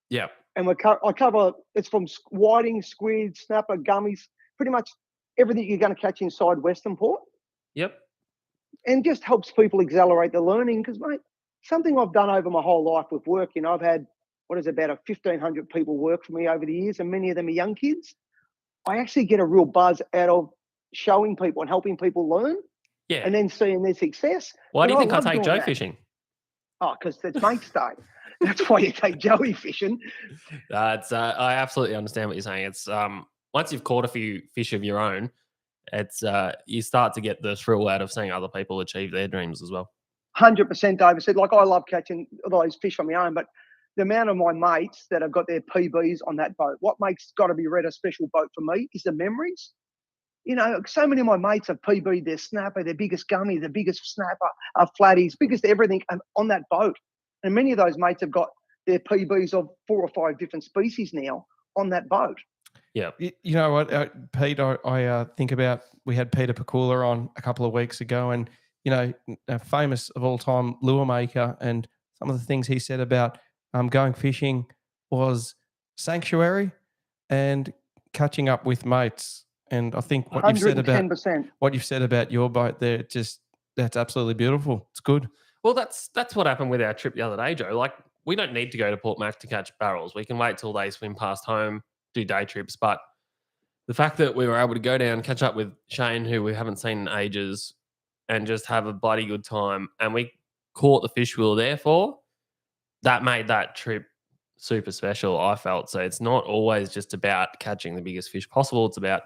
Yeah. And I cover, it's from whiting, squid, snapper, gummies, pretty much everything you're going to catch inside Western Port. Yep. And just helps people accelerate the learning because, mate, something I've done over my whole life with work, I've had, about 1,500 people work for me over the years, and many of them are young kids. I actually get a real buzz out of showing people and helping people learn, and then seeing their success. Why do you think I take Joe fishing? Oh, because it's mate's day. That's why you take Joey fishing. I absolutely understand what you're saying. It's once you've caught a few fish of your own, it's you start to get the thrill out of seeing other people achieve their dreams as well. 100%, David said. Like, I love catching those fish on my own, but the amount of my mates that have got their PBs on that boat, what makes Got to Be Red a special boat for me is the memories. So many of my mates have PB'd their snapper, their biggest gummy, their biggest snapper, flatties, biggest everything on that boat. And many of those mates have got their PBs of 4 or 5 different species now on that boat. Yeah. You know what, Pete, I think about, we had Peter Pacula on a couple of weeks ago, and, a famous of all time lure maker, and some of the things he said about going fishing was sanctuary and catching up with mates. And I think what you've said about your boat there, that's absolutely beautiful. It's good. Well, that's what happened with our trip the other day, Joe. Like, we don't need to go to Port Mac to catch barrels. We can wait till they swim past home, do day trips. But the fact that we were able to go down, catch up with Shane, who we haven't seen in ages, and just have a bloody good time, and we caught the fish we were there for, that made that trip super special, I felt. So it's not always just about catching the biggest fish possible. It's about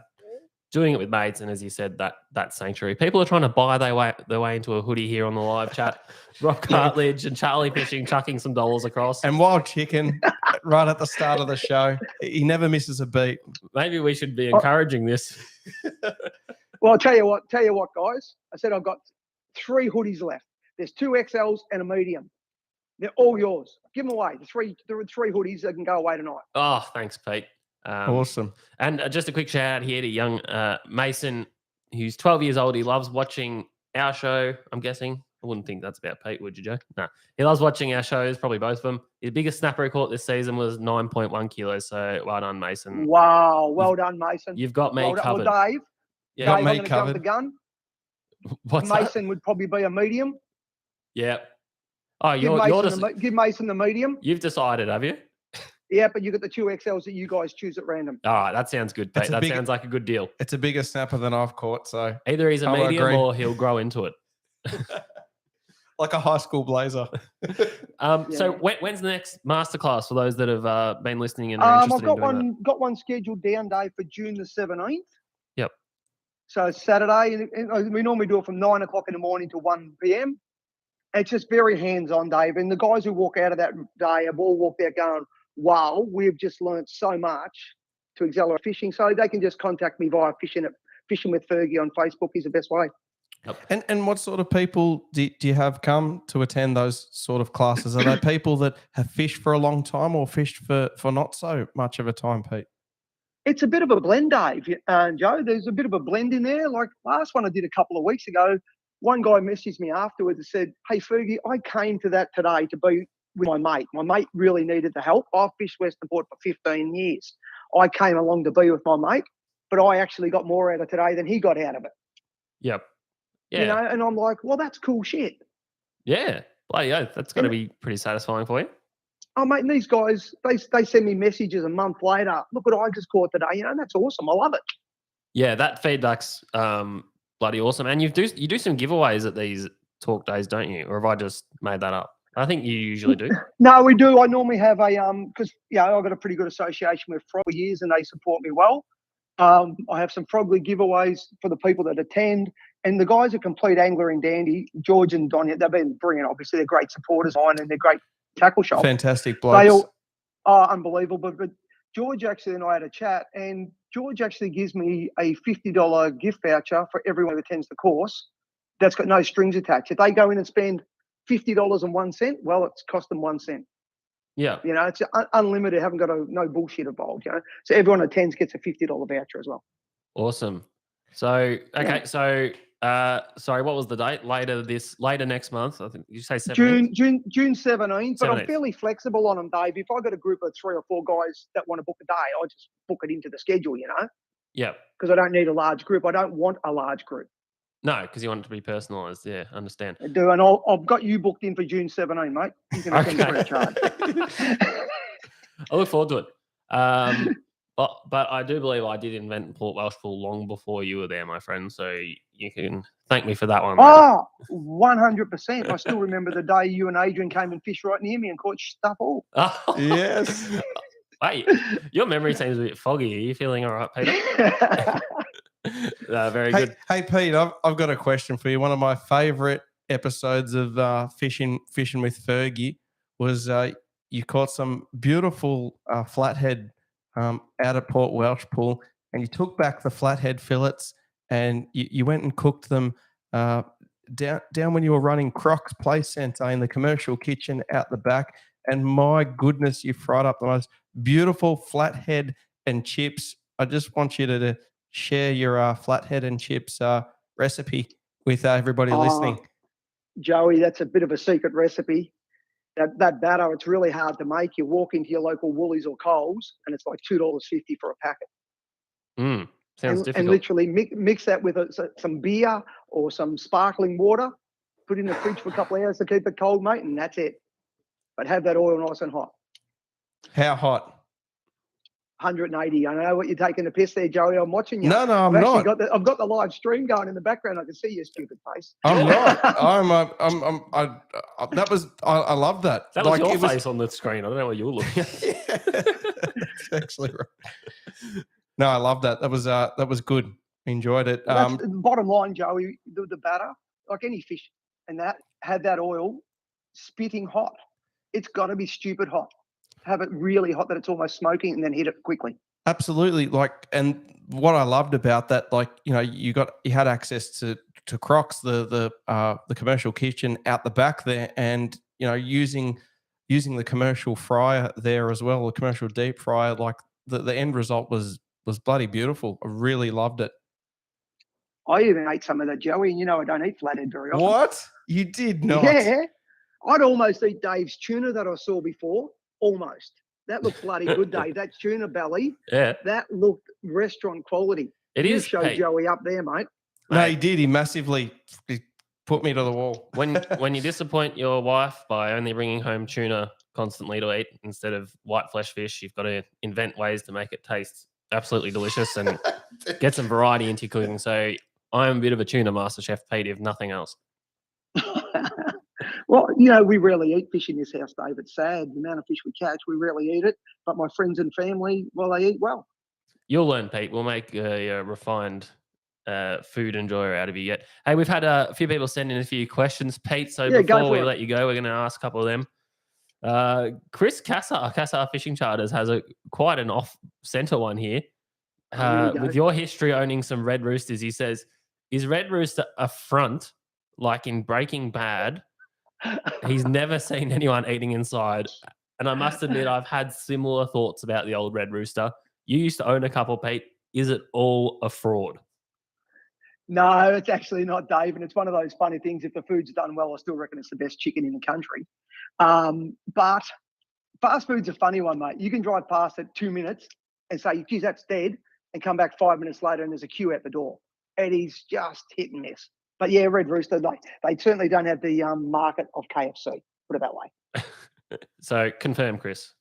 doing it with mates, and as you said, that sanctuary. People are trying to buy their way into a hoodie here on the live chat. Rob Cartledge and Charlie Fishing chucking some dollars across. And Wild Chicken right at the start of the show. He never misses a beat. Maybe we should be encouraging this. Well, I'll tell you what, guys. I said I've got 3 hoodies left. There's 2 XLs and a medium. They're all yours. Give them away. The three hoodies that can go away tonight. Oh, thanks, Pete. Awesome. And just a quick shout out here to young Mason, who's 12 years old. He loves watching our show, I'm guessing. I wouldn't think that's about Pete, would you, Joe? No. He loves watching our shows, probably both of them. His biggest snapper he caught this season was 9.1 kilos. So well done, Mason. Wow. Well done, Mason. You've got me covered. Well, Dave. Yeah, Dave, I'm going to jump the gun. What's Mason would probably be a medium. Yeah. Oh, give Mason the medium. You've decided, have you? Yeah, but you got the 2 XLs that you guys choose at random. All right, that sounds good, Pete. That sounds like a good deal. It's a bigger snapper than I've caught, so either he's a medium or he'll grow into it. Like a high school blazer. So when's the next masterclass for those that have been listening and are interested I've got one scheduled down, Dave, for June the 17th. Yep. So it's Saturday, and we normally do it from 9 o'clock in the morning to 1 p.m. It's just very hands-on, Dave. And the guys who walk out of that day have all walked out going, wow, we've just learned so much to accelerate fishing. So they can just contact me via Fishing with Fergy on Facebook is the best way. Yep. And what sort of people do you have come to attend those sort of classes? Are they people that have fished for a long time or fished for not so much of a time, Pete? It's a bit of a blend, Dave, Joe. There's a bit of a blend in there. Like last one I did a couple of weeks ago, one guy messaged me afterwards and said, hey, Fergie, I came to that today to be with my mate. My mate really needed the help. I've fished Western Port for 15 years. I came along to be with my mate, but I actually got more out of today than he got out of it. Yep. Yeah. And I'm like, well, that's cool shit. Yeah. Well, yeah, that's got to be pretty satisfying for you. Oh, mate, and these guys, they send me messages a month later. Look what I just caught today. That's awesome. I love it. Yeah, that feedback's bloody awesome. And you do some giveaways at these talk days, don't you? Or have I just made that up? I think you usually do. No, we do. I normally have because I've got a pretty good association with Frog for years, and they support me well. I have some Frogly giveaways for the people that attend, and the guys are complete angler and dandy. George and Donya, they've been brilliant. Obviously, they're great supporters of mine, and they're great tackle shop. Fantastic blokes. Unbelievable. But George actually and I had a chat, and George actually gives me a $50 gift voucher for everyone who attends the course. That's got no strings attached. If they go in and spend $50.01. Well, it's cost them 1 cent. Yeah. You know, it's unlimited. Haven't got no bullshit involved. You know, so everyone attends gets a $50 voucher as well. Awesome. So okay, so sorry, what was the date? Later next month. I think you say 17th? June 17th. But I'm 17th. fairly flexible on them, Dave. If I got a group of 3 or 4 guys that want to book a day, I just book it into the schedule. You know, Yeah. because I don't need a large group. I don't want a large group. No, because you want it to be personalised. Yeah, understand. I do, and I've got you booked in for June 17, mate. You can attend free of charge. I look forward to it. But I do believe I did invent Port Welsh Pool long before you were there, my friend. So you can thank me for that one. Oh, 100%. I still remember the day you and Adrian came and fished right near me and caught stuff all. Oh, Yes. wait, your memory seems a bit foggy. Are you feeling all right, Peter? Very good. Hey, Pete, I've got a question for you. One of my favourite episodes of fishing with Fergy was you caught some beautiful flathead out of Port Welsh Pool, and you took back the flathead fillets and you went and cooked them down when you were running Croc's Place Centre in the commercial kitchen out the back. And my goodness, you fried up the most beautiful flathead and chips. I just want you to share your flathead and chips recipe with everybody listening. Joey, that's a bit of a secret recipe. That batter, it's really hard to make. You walk into your local Woolies or Coles, and it's like $2.50 for a packet. Sounds difficult. And literally mix that with some beer or some sparkling water. Put it in the fridge for a couple of hours to keep it cold, mate, and that's it. But have that oil nice and hot. How hot? 180. I know what you're taking the piss there, Joey. I'm watching you. No, I'm not. I've got the live stream going in the background. I can see your stupid face. I'm not. I love that. That was your face on the screen. I don't know what you're looking at. Yeah, that's actually right. No, I love that. That was good. Enjoyed it. That's the bottom line, Joey. The batter, like any fish, and that had that oil spitting hot. It's got to be stupid hot. Have it really hot that it's almost smoking, and then hit it quickly. Absolutely. And what I loved about that, you had access to Croc's, the commercial kitchen out the back there, and using the commercial fryer there as well, the commercial deep fryer. Like the end result was bloody beautiful. I really loved it. I even ate some of that, Joey, and I don't eat flathead very often. What? You did not? Yeah. I'd almost eat Dave's tuna that I saw before. Almost. That looked bloody good, Dave. That tuna belly. Yeah. That looked restaurant quality. You showed Joey up there, mate. No, he did. He massively put me to the wall. When you disappoint your wife by only bringing home tuna constantly to eat instead of white flesh fish, you've got to invent ways to make it taste absolutely delicious and get some variety into your cooking. So I'm a bit of a tuna master chef, Pete, if nothing else. Well, we rarely eat fish in this house, Dave. It's sad. The amount of fish we catch, we rarely eat it. But my friends and family, well, they eat well. You'll learn, Pete. We'll make a refined food enjoyer out of you yet. Hey, we've had a few people send in a few questions, Pete. So before we let you go, we're going to ask a couple of them. Chris Cassar Fishing Charters has quite an off-centre one here. With your history owning some Red Roosters, he says, is Red Rooster a front like in Breaking Bad? He's never seen anyone eating inside. And I must admit, I've had similar thoughts about the old Red Rooster. You used to own a couple, Pete. Is it all a fraud? No, it's actually not, Dave. And it's one of those funny things. If the food's done well, I still reckon it's the best chicken in the country. But fast food's a funny one, mate. You can drive past it 2 minutes and say, geez, that's dead, and come back 5 minutes later and there's a queue at the door. It is just hit and miss. But yeah, Red Rooster, they certainly don't have the market of KFC, put it that way. So confirm, Chris,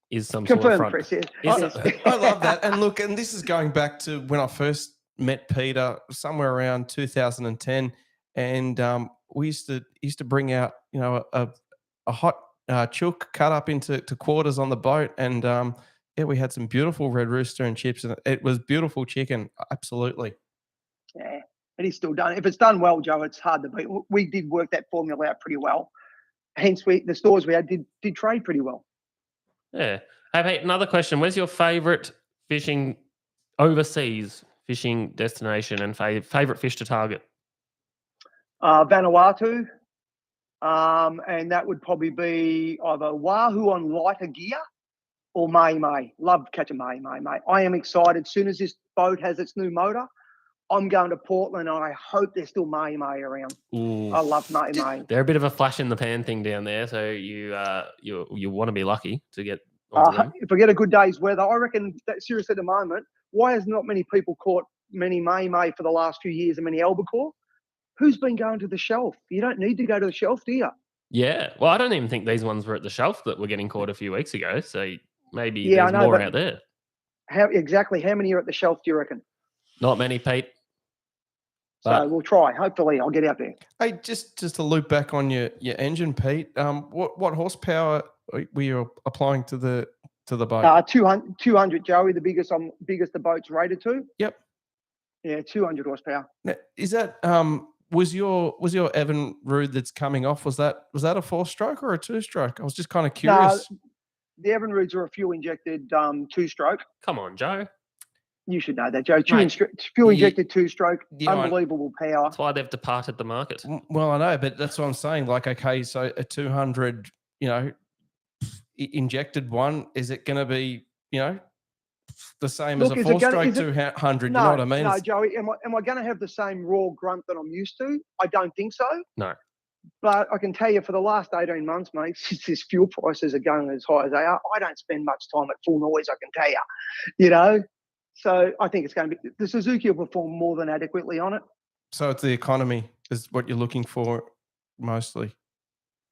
is some sort of front. Chris, yeah. I love that. And look, and this is going back to when I first met Peter, somewhere around 2010, and we used to bring out a hot chook cut up into quarters on the boat, and we had some beautiful Red Rooster and chips, and it was beautiful chicken, absolutely. Yeah. It is still done. If it's done well, Joe, it's hard to beat. We did work that formula out pretty well. Hence, the stores we had did trade pretty well. Yeah. Hey, Pete, another question. Where's your favourite overseas fishing destination and favourite fish to target? Vanuatu. And that would probably be either Wahoo on lighter gear or May. Love catching May. I am excited. As soon as this boat has its new motor, I'm going to Portland, and I hope there's still May around. Ooh. I love May. They're a bit of a flash in the pan thing down there, so you want to be lucky to get onto them. If I get a good day's weather, I reckon that seriously at the moment, why has not many people caught many May for the last few years and many albacore? Who's been going to the shelf? You don't need to go to the shelf, do you? Yeah. Well, I don't even think these ones were at the shelf that were getting caught a few weeks ago. So maybe I there's know, more but out there. How many are at the shelf, do you reckon? Not many, Pete. So we'll try. Hopefully, I'll get out there. Hey, just to loop back on your engine, Pete. What horsepower were you applying to the boat? 200, Joey. The biggest the boat's rated to. Yep. Yeah, 200 horsepower. Now, is that was your Evan Rood that's coming off? Was that a 4-stroke or a 2-stroke? I was just kind of curious. No, the Evan Roods are a fuel injected 2-stroke. Come on, Joe. You should know that, Joe. Fuel injected 2-stroke, unbelievable power. That's why they've departed the market. Well, I know, but that's what I'm saying. Like, okay, so a 200, injected one, is it going to be, the same as a 4-stroke 200? No, you know what I mean? No, Joey. Am I going to have the same raw grunt that I'm used to? I don't think so. No. But I can tell you, for the last 18 months, mate, since these fuel prices are going as high as they are, I don't spend much time at full noise, I can tell you. So I think it's going to be – the Suzuki will perform more than adequately on it. So it's the economy is what you're looking for mostly?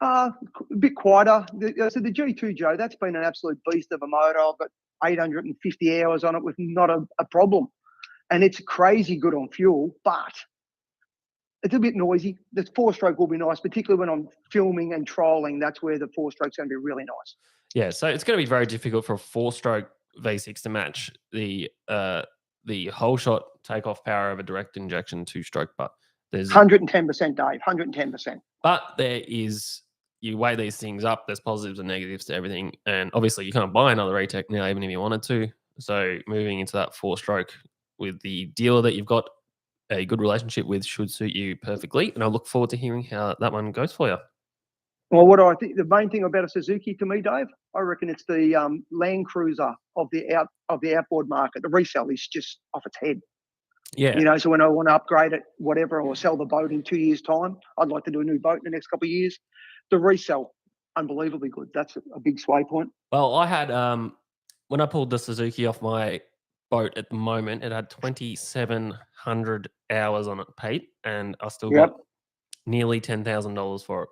A bit quieter. The G2, Joe, that's been an absolute beast of a motor. I've got 850 hours on it with not a problem. And it's crazy good on fuel, but it's a bit noisy. The 4-stroke will be nice, particularly when I'm filming and trolling. That's where the 4-stroke's going to be really nice. Yeah, so it's going to be very difficult for a 4-stroke V6 to match the whole shot takeoff power of a direct injection 2-stroke, but there's 110%, Dave, 110%. But there is, you weigh these things up, there's positives and negatives to everything, and obviously you can't buy another E-Tech now even if you wanted to. So moving into that 4-stroke with the dealer that you've got a good relationship with should suit you perfectly, and I look forward to hearing how that one goes for you. Well, what I think the main thing about a Suzuki to me, Dave, I reckon it's the Land Cruiser of the outboard market. The resale is just off its head. Yeah. So when I want to upgrade it, whatever, or sell the boat in 2 years' time, I'd like to do a new boat in the next couple of years. The resale, unbelievably good. That's a big sway point. Well, I had when I pulled the Suzuki off my boat at the moment, it had 2,700 hours on it, Pete, and I still got nearly $10,000 for it.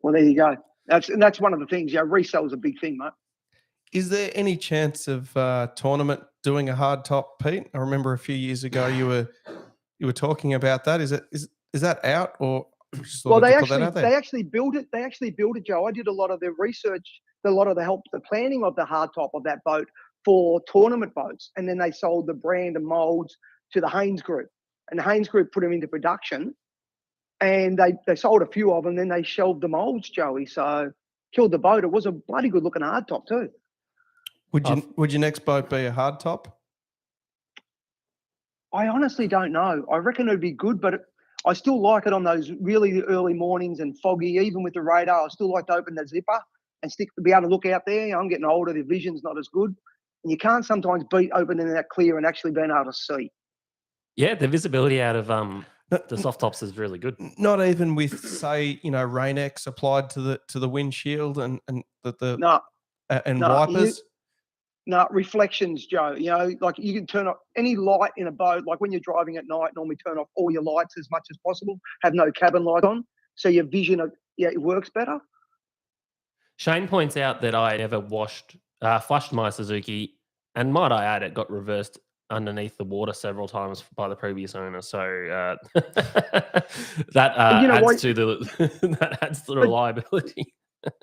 Well, there you go. That's one of the things. Yeah, resale is a big thing, mate. Is there any chance of tournament doing a hard top, Pete? I remember a few years ago you were talking about that. Is that out or? Well, they actually built it. They actually built it, Joe. I did a lot of the research, a lot of the planning of the hard top of that boat for tournament boats, and then they sold the brand and molds to the Haynes Group, and the Haynes Group put them into production. And they sold a few of them, then they shelved the molds, Joey. So killed the boat. It was a bloody good looking hard top too. Would your next boat be a hard top? I honestly don't know. I reckon it'd be good, but I still like it on those really early mornings and foggy. Even with the radar, I still like to open the zipper and be able to look out there. I'm getting older; the vision's not as good, and you can't sometimes beat opening that clear and actually being able to see. Yeah, the visibility out of the soft tops is really good. Not even with, say, Rain-X applied to the windshield and wipers. No, reflections, Joe. Like you can turn off any light in a boat. Like when you're driving at night, normally turn off all your lights as much as possible. Have no cabin light on, so your vision, it works better. Shane points out that I never flushed my Suzuki, and might I add, it got reversed underneath the water several times by the previous owner. So that adds to the reliability.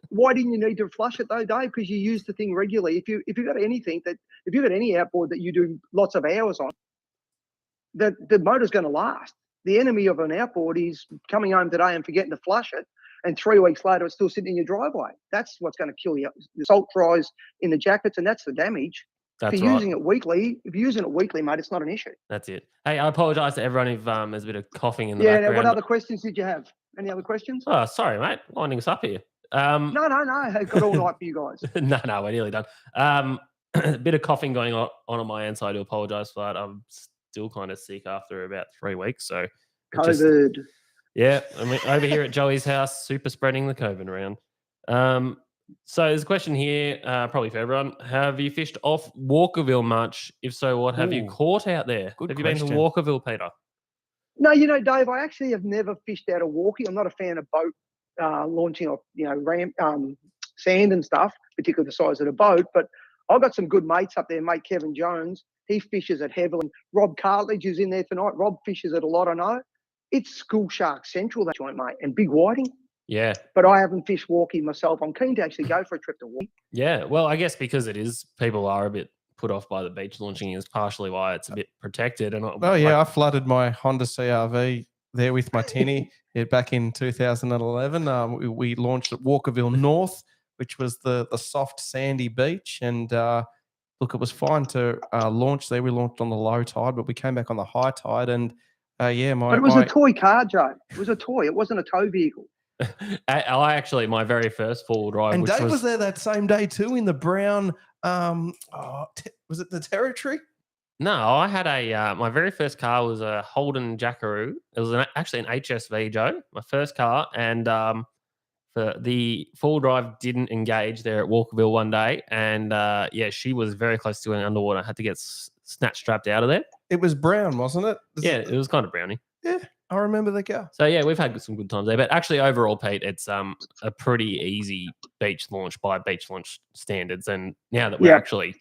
Why didn't you need to flush it though, Dave? Because you use the thing regularly. If you've got any outboard that you do lots of hours on, the motor's going to last. The enemy of an outboard is coming home today and forgetting to flush it, and 3 weeks later it's still sitting in your driveway. That's what's going to kill you. The salt dries in the jackets, and that's the damage. If you're using it weekly, mate, it's not an issue. That's it. Hey, I apologise to everyone if there's a bit of coughing in the background. What other questions did you have? Any other questions? Oh, sorry, mate. Winding us up here. No. I've got all night for you guys. No, we're nearly done. A bit of coughing going on my end, so I do apologise for that. I'm still kind of sick after about 3 weeks, so COVID. yeah, I mean, over here at Joey's house, super spreading the COVID around. So there's a question here, probably for everyone. Have you fished off Walkerville much? If so, what have you Ooh, caught out there? good Have you been to question. Walkerville, Peter? No, Dave, I actually have never fished out of walkie. I'm not a fan of boat launching off, sand and stuff, particularly the size of the boat. But I've got some good mates up there. Mate Kevin Jones, he fishes at heavily. Rob Cartledge is in there tonight. Rob fishes at a lot, I know. It's School Shark Central, that joint, mate, and big whiting. Yeah. But I haven't fished walkie myself. I'm keen to actually go for a trip to walkie. Yeah. Well, I guess because people are a bit put off by the beach launching is partially why it's a bit protected. And I flooded my Honda CRV there with my tinny back in 2011. We launched at Walkerville North, which was the soft sandy beach, and look, it was fine to launch there. We launched on the low tide, but we came back on the high tide, and but it was a toy car, Joe. It was a toy. It wasn't a tow vehicle. I actually, my very first full drive, and which Dave was there that same day too in the brown. Was it the Territory? No, I had my very first car was a Holden Jackaroo. It was actually an HSV, Joe, my first car. And the full drive didn't engage there at Walkerville one day. And she was very close to going underwater. I had to get snatch strapped out of there. It was brown, wasn't it? It was kind of browny. Yeah, I remember the car. So, yeah, we've had some good times there. But actually, overall, Pete, it's a pretty easy beach launch by beach launch standards. And now that we're actually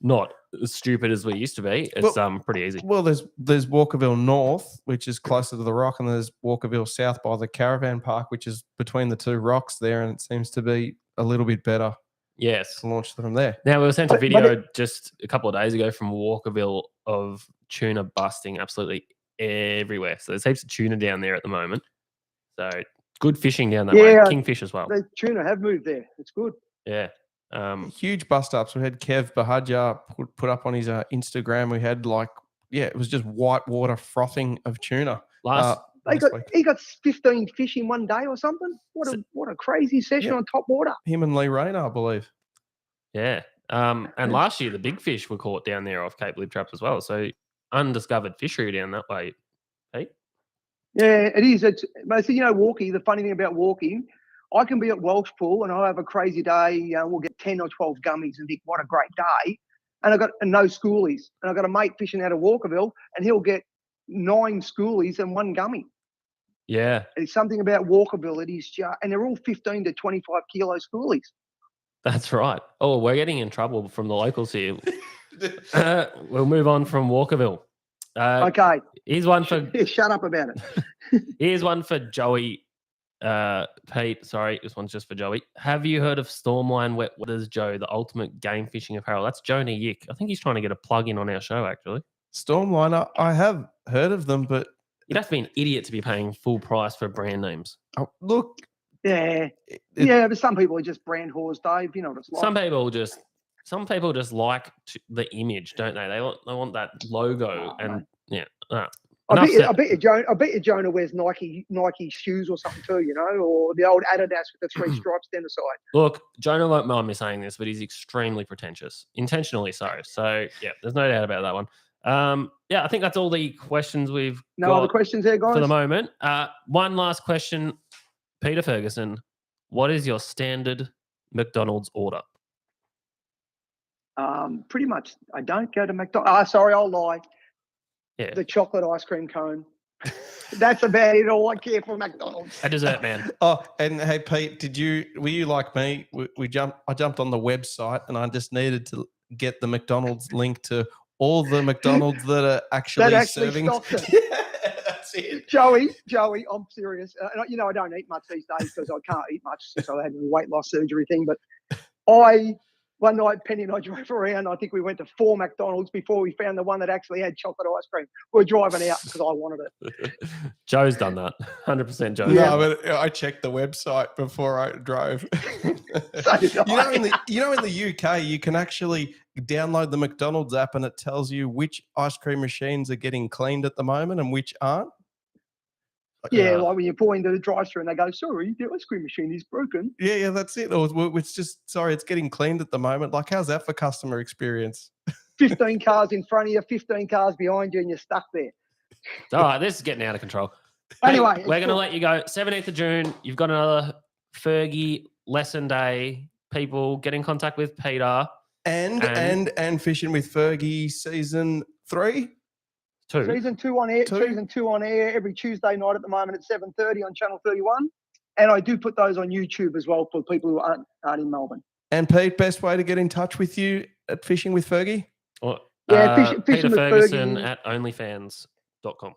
not as stupid as we used to be, it's pretty easy. Well, there's Walkerville North, which is closer to the rock, and there's Walkerville South by the caravan park, which is between the two rocks there, and it seems to be a little bit better. Yes. To launch from there. Now, we were sent a video just a couple of days ago from Walkerville of tuna busting absolutely everywhere. So there's heaps of tuna down there at the moment. So good fishing down that way. Kingfish as well. The tuna have moved there. It's good. Yeah. Huge bust ups. We had Kev Bahadja put up on his Instagram. We had it was just white water frothing of tuna. He got 15 fish in one day or something. What a crazy session on top water. Him and Lee Rayner, I believe. Yeah. And last year the big fish were caught down there off Cape Lib Trap as well. So undiscovered fishery down that way, Pete. Yeah, it is. But walkie, the funny thing about walking, I can be at Welsh Pool and I'll have a crazy day. We'll get 10 or 12 gummies and think, what a great day. And I've got no schoolies. And I've got a mate fishing out of Walkerville and he'll get 9 schoolies and 1 gummy. Yeah. It's something about Walkerville. It is just, and they're all 15 to 25 kilo schoolies. That's right. Oh, we're getting in trouble from the locals here. We'll move on from Walkerville. Okay. Here's one for... Shut up about it. Here's one for Joey. Pete, sorry, this one's just for Joey. Have you heard of Stormline Wet Waters, Joe, the ultimate game fishing apparel? That's Jonah Yick. I think he's trying to get a plug in on our show, actually. Stormline, I have heard of them, but... You'd have to be an idiot to be paying full price for brand names. Oh, look... Yeah. But some people are just brand whores, Dave. You know what it's like. Some people just like the image, don't they? They want that logo and I bet you Jonah wears Nike shoes or something too, or the old Adidas with the 3 stripes down the side. Look, Jonah won't mind me saying this, but he's extremely pretentious, intentionally so. So yeah, there's no doubt about that one. I think that's all the questions we've got. No other questions there, guys? For the moment. One last question. Peter Ferguson, what is your standard McDonald's order? Pretty much, I don't go to McDonald's. Sorry, I'll lie. Yeah. The chocolate ice cream cone. That's about it. All I care for McDonald's. A dessert man. Oh, and hey, Pete, were you like me? I jumped on the website and I just needed to get the McDonald's link to all the McDonald's that are actually serving. That's it. Joey, I'm serious. I don't eat much these days because I can't eat much since I had a weight loss surgery thing. But one night, Penny and I drove around. I think we went to 4 McDonald's before we found the one that actually had chocolate ice cream. We were driving out because I wanted it. Joe's done that. 100% Joe. Yeah, but I checked the website before I drove. So did I. In the UK, you can actually download the McDonald's app and it tells you which ice cream machines are getting cleaned at the moment and which aren't. Yeah, like when you pull into the drive-thru and they go, "Sorry, the ice cream machine is broken." Yeah, that's it. Or it's just, sorry, it's getting cleaned at the moment. Like, how's that for customer experience? 15 cars in front of you, 15 cars behind you, and you're stuck there. All right, this is getting out of control. Hey, Anyway, we're going to let you go. 17th of June, you've got another Fergy lesson day. People, get in contact with Peter. And Fishing with Fergie season 3. Season 2 on air. Two? Season 2 on air every Tuesday night at the moment at 7:30 on Channel 31, and I do put those on YouTube as well for people who aren't in Melbourne. And Pete, best way to get in touch with you at Fishing with Fergie? Or, Yeah, Fishing Peter with Ferguson Fergie. at onlyfans.com.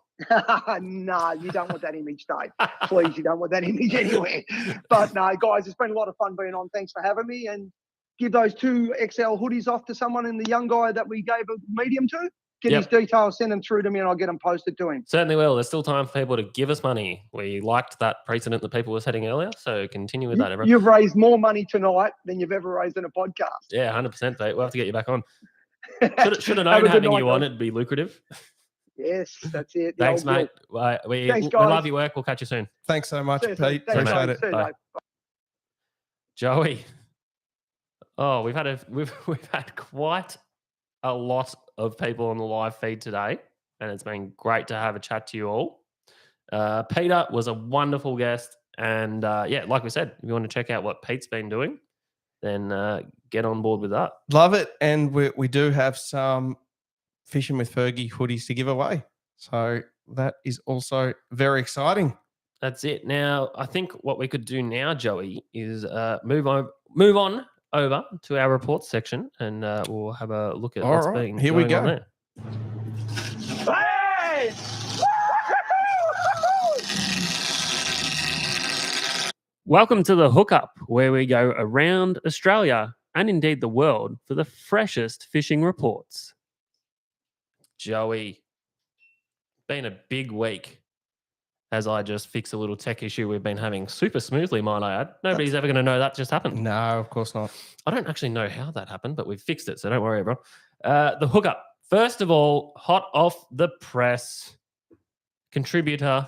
No, you don't want that image, Dave. Please, you don't want that image anywhere. But no, guys, it's been a lot of fun being on. Thanks for having me, and give those 2 XL hoodies off to someone in the young guy that we gave a medium to. Get his details, send them through to me, and I'll get them posted to him. Certainly will. There's still time for people to give us money. We liked that precedent that people were setting earlier, so continue with that, everyone. You've raised more money tonight than you've ever raised in a podcast. Yeah, 100%, Pete. We'll have to get you back on. Should have known having you on it'd be lucrative. Yes, that's it. Thanks, mate. We love your work. We'll catch you soon. Thanks so much, Pete. Thanks, Appreciate it. Bye. Joey. Oh, we've had quite a lot of people on the live feed today, and it's been great to have a chat to you all. Peter was a wonderful guest, and like we said, if you want to check out what Pete's been doing, then get on board with that. Love it. And we do have some Fishing with Fergie hoodies to give away. So that is also very exciting. That's it. Now, I think what we could do now, Joey, is move on over to our reports section, and we'll have a look at what's been here going we go. on there. Hey! Welcome to the Hookup, where we go around Australia and indeed the world for the freshest fishing reports. Joey, been a big week as I just fix a little tech issue we've been having super smoothly, might I add. Nobody's ever going to know that just happened. No, of course not. I don't actually know how that happened, but we've fixed it, so don't worry, everyone. The Hookup. First of all, hot off the press, contributor,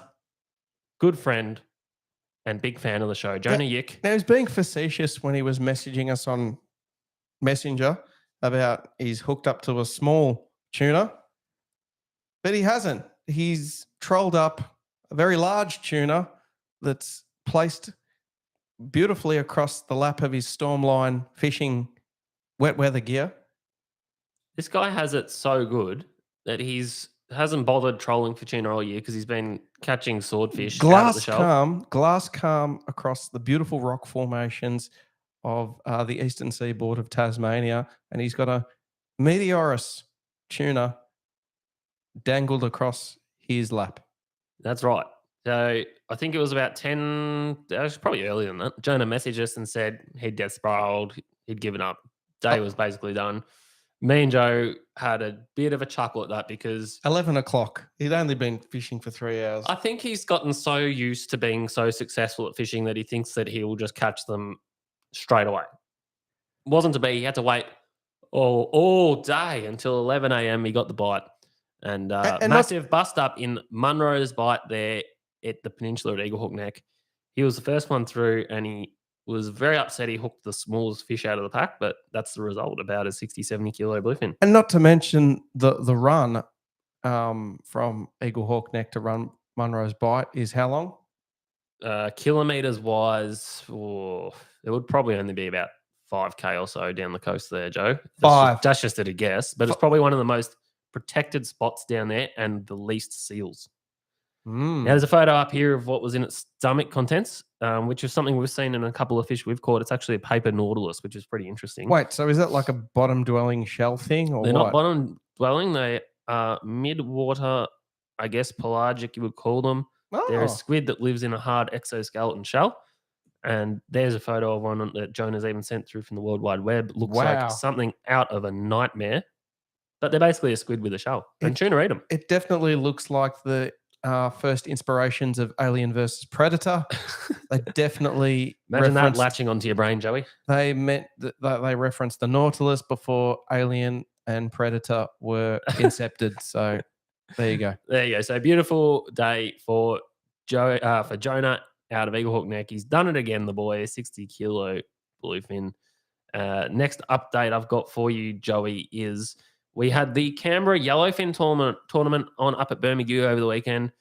good friend, and big fan of the show, Jonah Yick. Now, he was being facetious when he was messaging us on Messenger about he's hooked up to a small tuna, but he hasn't. He's trolled up a very large tuna that's placed beautifully across the lap of his Stormline fishing wet weather gear. This guy has it so good that hasn't bothered trolling for tuna all year because he's been catching swordfish out of the shelf. Glass calm across the beautiful rock formations of the eastern seaboard of Tasmania, and he's got a Meteorus tuna dangled across his lap. That's right. So I think it was about 10, it was probably earlier than that. Jonah messaged us and said he'd death spiraled, he'd given up. Day was basically done. Me and Joe had a bit of a chuckle at that because 11 o'clock. He'd only been fishing for 3 hours. I think he's gotten so used to being so successful at fishing that he thinks that he will just catch them straight away. It wasn't to be. He had to wait all day until 11 a.m. He got the bite. And massive bust up in Munro's bite there at the peninsula at Eaglehawk Neck. He was the first one through, and he was very upset he hooked the smallest fish out of the pack, but that's the result, about a 60, 70 kilo bluefin. And not to mention the run from Eaglehawk Neck to Munro's bite is how long? Kilometres wise, it would probably only be about 5K or so down the coast there, Joe. That's just at a guess, but it's probably one of the most protected spots down there and the least seals. Now, there's a photo up here of what was in its stomach contents, which is something we've seen in a couple of fish we've caught. It's actually a paper nautilus, which is pretty interesting. Wait, so is that like a bottom-dwelling shell thing? Or They're not bottom-dwelling. They are mid-water, I guess, pelagic, you would call them. Oh. They're a squid that lives in a hard exoskeleton shell. And there's a photo of one that Jonah's even sent through from the World Wide Web. Looks like something out of a nightmare. But they're basically a squid with a shell. And tuna eat them. It definitely looks like the first inspirations of Alien versus Predator. They definitely imagine that latching onto your brain, Joey. They referenced the Nautilus before Alien and Predator were incepted. So there you go. There you go. So beautiful day for for Jonah out of Eaglehawk Neck. He's done it again, the boy, 60 kilo bluefin. Next update I've got for you, Joey, is we had the Canberra Yellowfin tournament on up at Bermagui over the weekend.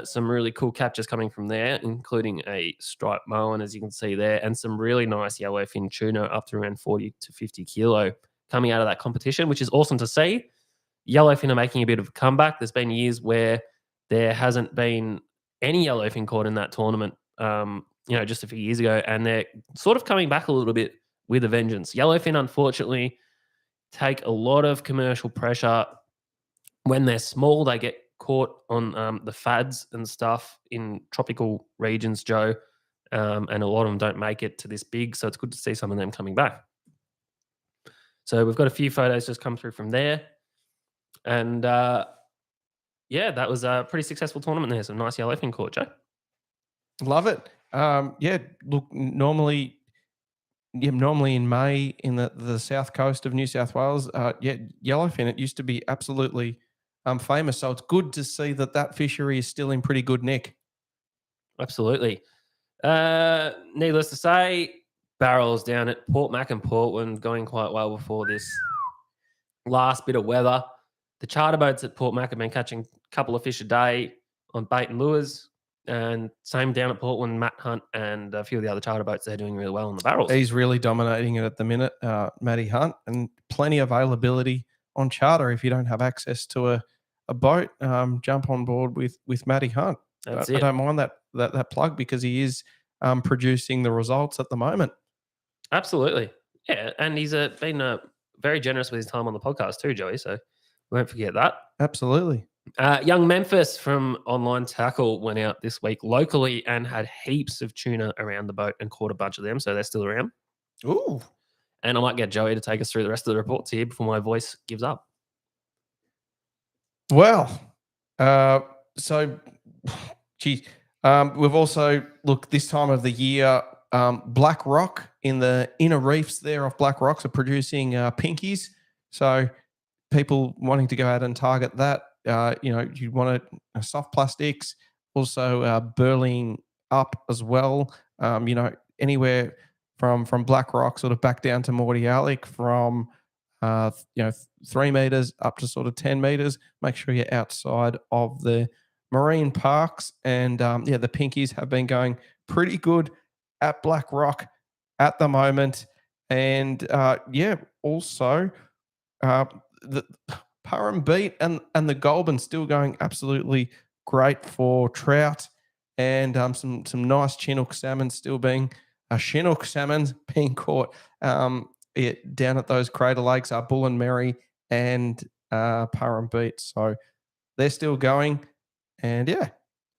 Some really cool captures coming from there, including a striped moan, as you can see there, and some really nice yellowfin tuna up to around 40 to 50 kilo coming out of that competition, which is awesome to see. Yellowfin are making a bit of a comeback. There's been years where there hasn't been any yellowfin caught in that tournament, just a few years ago, and they're sort of coming back a little bit with a vengeance. Yellowfin, unfortunately, take a lot of commercial pressure. When they're small, they get caught on the fads and stuff in tropical regions, Joe, and a lot of them don't make it to this big, so it's good to see some of them coming back. So we've got a few photos just come through from there. And that was a pretty successful tournament there. Some nice yellowfin caught, Joe. Love it. Look, normally in May in the south coast of New South Wales, yellowfin, it used to be absolutely famous. So it's good to see that fishery is still in pretty good nick. Absolutely. Needless to say, barrels down at Port Mac and Portland going quite well before this last bit of weather. The charter boats at Port Mac have been catching a couple of fish a day on bait and lures. And same down at Portland, Matt Hunt and a few of the other charter boats, they're doing really well on the barrels. He's really dominating it at the minute, Matty Hunt, and plenty of availability on charter. If you don't have access to a boat, jump on board with Matty Hunt. That's I it. don't mind that plug because he is producing the results at the moment. Absolutely. Yeah, and he's been very generous with his time on the podcast too, Joey, so we won't forget that. Absolutely. Young Memphis from Online Tackle went out this week locally and had heaps of tuna around the boat and caught a bunch of them, so they're still around. Ooh. And I might get Joey to take us through the rest of the reports here before my voice gives up. Well, we've also, look, this time of the year, Black Rock in the inner reefs there off Black Rocks are producing pinkies. So people wanting to go out and target that, you want soft plastics, also burling up as well. Anywhere from Black Rock sort of back down to Mordialloc, from 3 meters up to sort of 10 meters. Make sure you're outside of the marine parks. And the pinkies have been going pretty good at Black Rock at the moment. And also the Parham Beat and the Goulburn still going absolutely great for trout, and some nice Chinook salmon still being Chinook salmons being caught down at those crater lakes, Bull and Mary and Parham Beat. So they're still going, and yeah.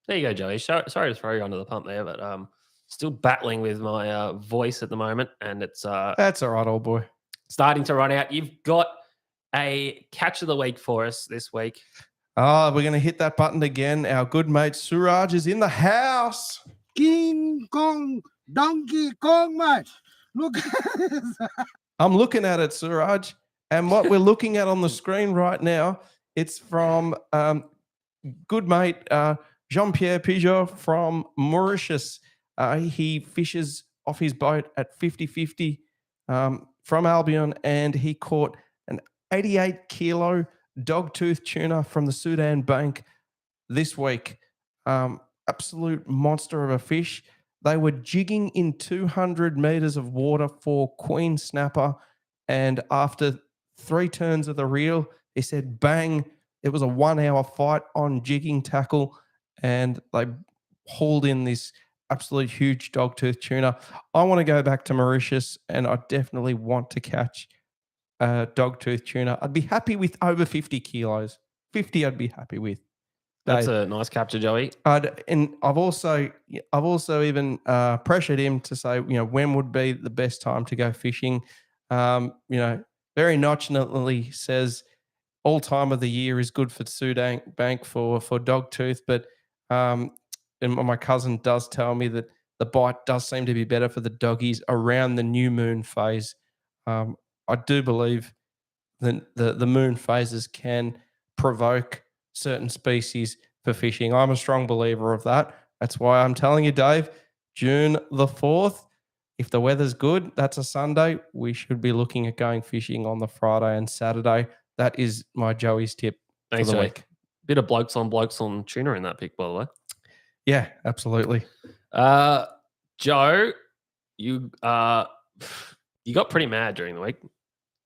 There you go, Joey. Sorry to throw you under the pump there, but still battling with my voice at the moment, and it's that's all right, old boy. Starting to run out. You've got a catch of the week for us this week. We're going to hit that button again. Our good mate Suraj is in the house. King Kong, Donkey Kong, mate. Look. I'm looking at it, Suraj, and what we're looking at on the screen right now, it's from good mate Jean-Pierre Pigeot from Mauritius. He fishes off his boat at 50-50 from Albion, and he caught an 88-kilo dogtooth tuna from the Sudan bank this week. Absolute monster of a fish. They were jigging in 200 meters of water for queen snapper, and after 3 turns of the reel, he said bang. It was a 1-hour fight on jigging tackle, and they hauled in this absolute huge dogtooth tuna. I want to go back to Mauritius, and I definitely want to catch dogtooth tuna. I'd be happy with over 50 kilos. 50 I'd be happy with. That's a nice capture, Joey. And I've also even pressured him to say, when would be the best time to go fishing. Very nonchalantly says all time of the year is good for Sudan bank for dogtooth, but and my cousin does tell me that the bite does seem to be better for the doggies around the new moon phase. I do believe that the moon phases can provoke certain species for fishing. I'm a strong believer of that. That's why I'm telling you, Dave, June the 4th, if the weather's good, that's a Sunday. We should be looking at going fishing on the Friday and Saturday. That is my Joey's tip Thanks, for the Joey. week. Bit of blokes on tuna in that pick, by the way. Yeah, absolutely. Joe, you got pretty mad during the week.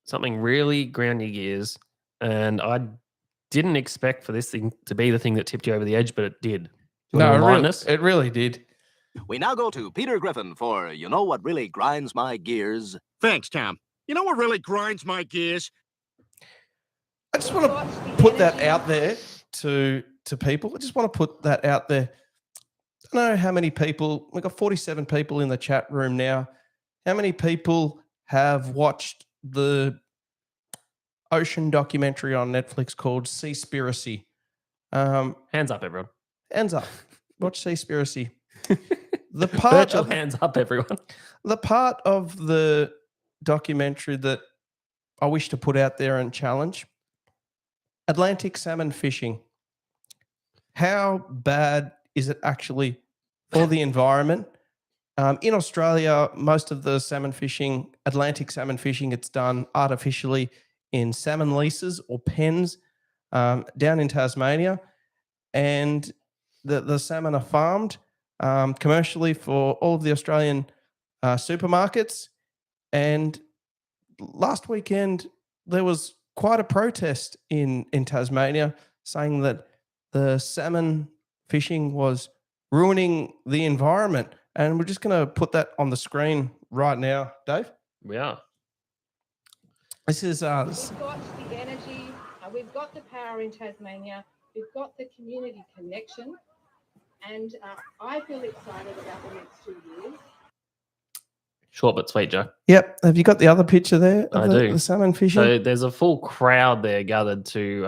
Something really ground your gears, and I didn't expect for this thing to be the thing that tipped you over the edge, but it did. Do you want to remind us? It really did. We now go to Peter Griffin for You Know What Really Grinds My Gears. Thanks, Tom. You know what really grinds my gears? I just want to put that out there to people. I just want to put that out there. I don't know how many people, we've got 47 people in the chat room now. How many people have watched the ocean documentary on Netflix called Seaspiracy? Hands up, everyone. Hands up. Watch Seaspiracy. The part Virtual of, hands up, everyone. the part of the documentary that I wish to put out there and challenge, Atlantic salmon fishing. How bad is it actually for the environment? In Australia, most of the salmon fishing, Atlantic salmon fishing, it's done artificially in salmon leases or pens down in Tasmania. And the salmon are farmed commercially for all of the Australian supermarkets. And last weekend, there was quite a protest in Tasmania saying that the salmon fishing was ruining the environment. And we're just going to put that on the screen right now, Dave. We are. This is We've got the energy, we've got the power in Tasmania, we've got the community connection, and I feel excited about the next 2 years. Short but sweet, Joe. Yep. Have you got the other picture there? Of I do. The salmon fishing. So there's a full crowd there gathered to.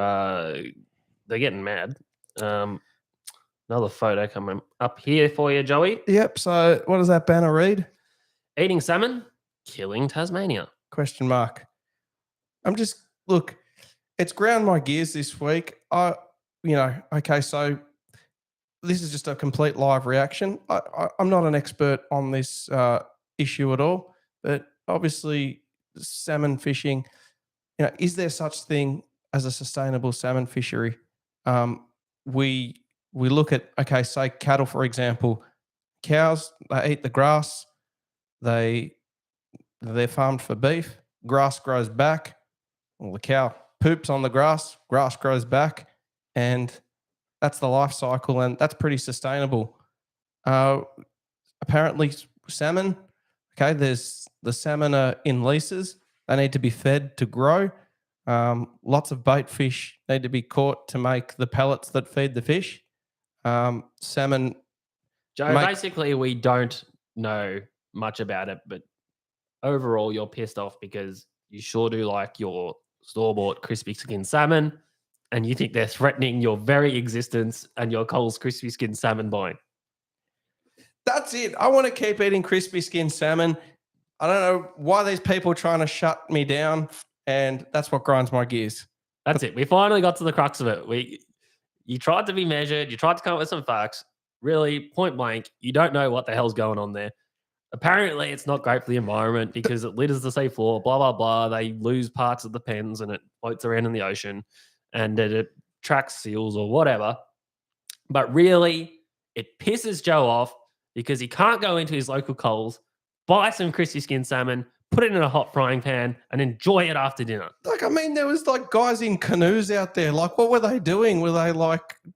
They're getting mad. Another photo coming up here for you, Joey. Yep. So what does that banner read? Eating salmon, killing Tasmania. Question mark. Look, it's ground my gears this week. Okay, so this is just a complete live reaction. I'm not an expert on this issue at all, but obviously salmon fishing, is there such thing as a sustainable salmon fishery? We look at, okay, say cattle, for example. Cows, they eat the grass. They're farmed for beef. Grass grows back. Well, the cow poops on the grass grows back, and that's the life cycle, and that's pretty sustainable. Apparently salmon, okay, there's the salmon are in leases. They need to be fed to grow. Lots of bait fish need to be caught to make the pellets that feed the fish. Salmon. Joe, basically we don't know much about it, but overall you're pissed off because you sure do like your store-bought crispy skin salmon, and you think they're threatening your very existence and your Coles crispy skin salmon buying. That's it. I want to keep eating crispy skin salmon. I don't know why these people are trying to shut me down, and that's what grinds my gears. That's it. We finally got to the crux of it. You tried to be measured. You tried to come up with some facts. Really, point blank, you don't know what the hell's going on there. Apparently, it's not great for the environment because it litters the sea floor, blah, blah, blah. They lose parts of the pens and it floats around in the ocean and it attracts seals or whatever. But really, it pisses Joe off because he can't go into his local Coles, buy some crispy skin salmon, put it in a hot frying pan and enjoy it after dinner. There was guys in canoes out there. What were they doing? Were they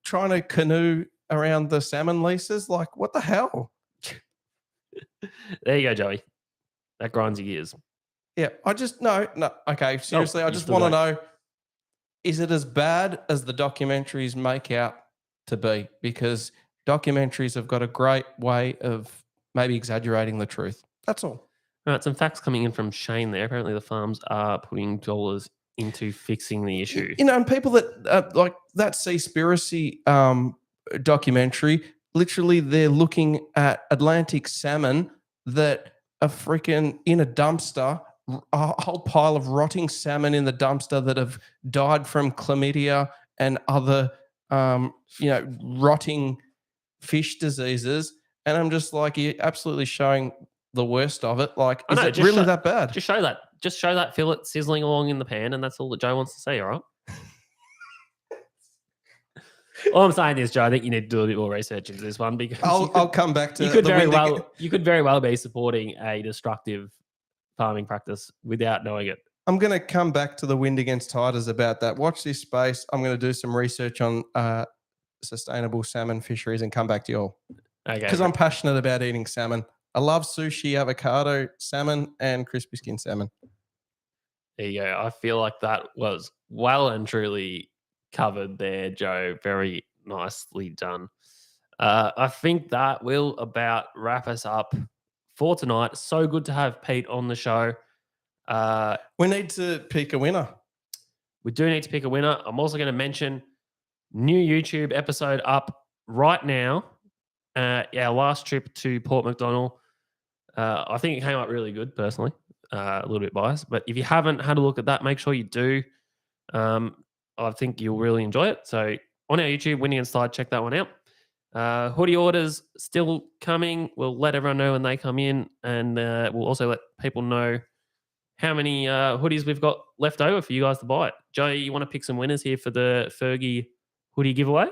trying to canoe around the salmon leases? What the hell? There you go, Joey. That grinds your gears. Yeah, no. Okay, seriously, I just want to know, is it as bad as the documentaries make out to be? Because documentaries have got a great way of maybe exaggerating the truth. That's all. All right, some facts coming in from Shane there. Apparently the farms are putting dollars into fixing the issue. And people that that Seaspiracy documentary, literally they're looking at Atlantic salmon that are freaking in a dumpster, a whole pile of rotting salmon in the dumpster that have died from chlamydia and other, rotting fish diseases, and I'm just like, you're absolutely showing the worst of it. Like, I is know, it just really show- that bad? Just show that. Just show that fillet sizzling along in the pan, and that's all that Joe wants to see, all right? All I'm saying is, Joe, I think you need to do a bit more research into this one because I'll come back to you could the very windy- well you could very well be supporting a destructive farming practice without knowing it. I'm going to come back to the wind against tigers about that. Watch this space. I'm going to do some research on sustainable salmon fisheries and come back to you all. Okay, Because I'm passionate about eating salmon. I love sushi, avocado, salmon, and crispy skin salmon. there you go. I feel like that was well and truly covered there, Joe. Very nicely done. I think that will about wrap us up for tonight. So good to have Pete on the show. We need to pick a winner. We do need to pick a winner. I'm also going to mention new YouTube episode up right now. Our last trip to Port MacDonald. I think it came up really good, personally. A little bit biased. But if you haven't had a look at that, make sure you do. I think you'll really enjoy it. So on our YouTube, Winning Inside, check that one out. Hoodie orders still coming. We'll let everyone know when they come in. And we'll also let people know how many hoodies we've got left over for you guys to buy it. Joe, you want to pick some winners here for the Fergy hoodie giveaway?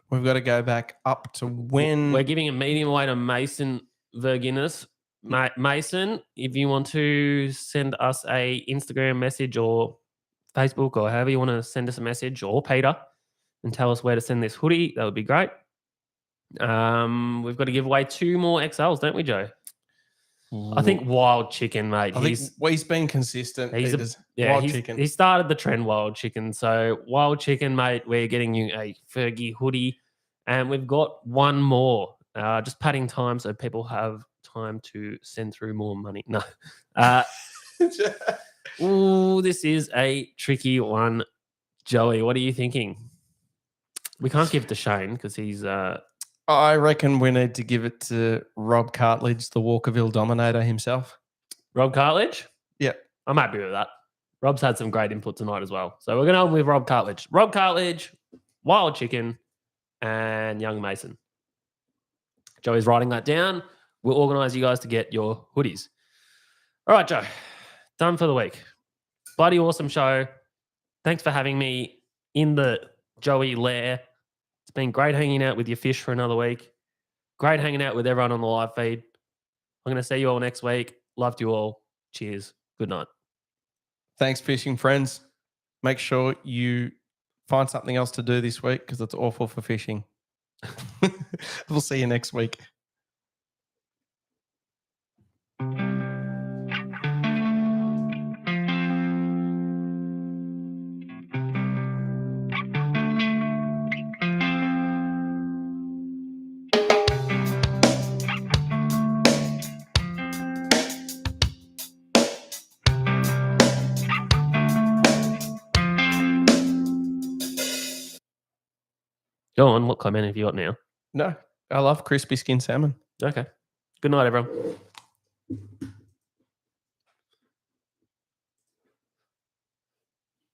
We've got to go back up to when. We're giving a medium away to Mason Verginus. Mason, if you want to send us a Instagram message or Facebook or however you want to send us a message, or Peter, and tell us where to send this hoodie, that would be great. We've got to give away 2 more XLs, don't we, Joe? I think Wild Chicken, mate. I think he's been consistent. Wild Chicken. He started the trend, Wild Chicken. So Wild Chicken, mate, we're getting you a Fergie hoodie, and we've got one more. Just padding time so people have time to send through more money. No. Ooh, this is a tricky one, Joey. What are you thinking? We can't give it to Shane because he's. I reckon we need to give it to Rob Cartledge, the Walkerville Dominator himself. Rob Cartledge? Yep. I'm happy with that. Rob's had some great input tonight as well. So we're going to go with Rob Cartledge. Rob Cartledge, Wild Chicken, and Young Mason. Joey's writing that down. We'll organise you guys to get your hoodies. All right, Joe. Done for the week. Bloody awesome show. Thanks for having me in the Joey lair. It's been great hanging out with your fish for another week. Great hanging out with everyone on the live feed. I'm going to see you all next week. Love to you all. Cheers. Good night. Thanks, fishing friends. Make sure you find something else to do this week because it's awful for fishing. We'll see you next week. Go on. What comment have you got now? No, I love crispy skin salmon. Okay. Good night, everyone.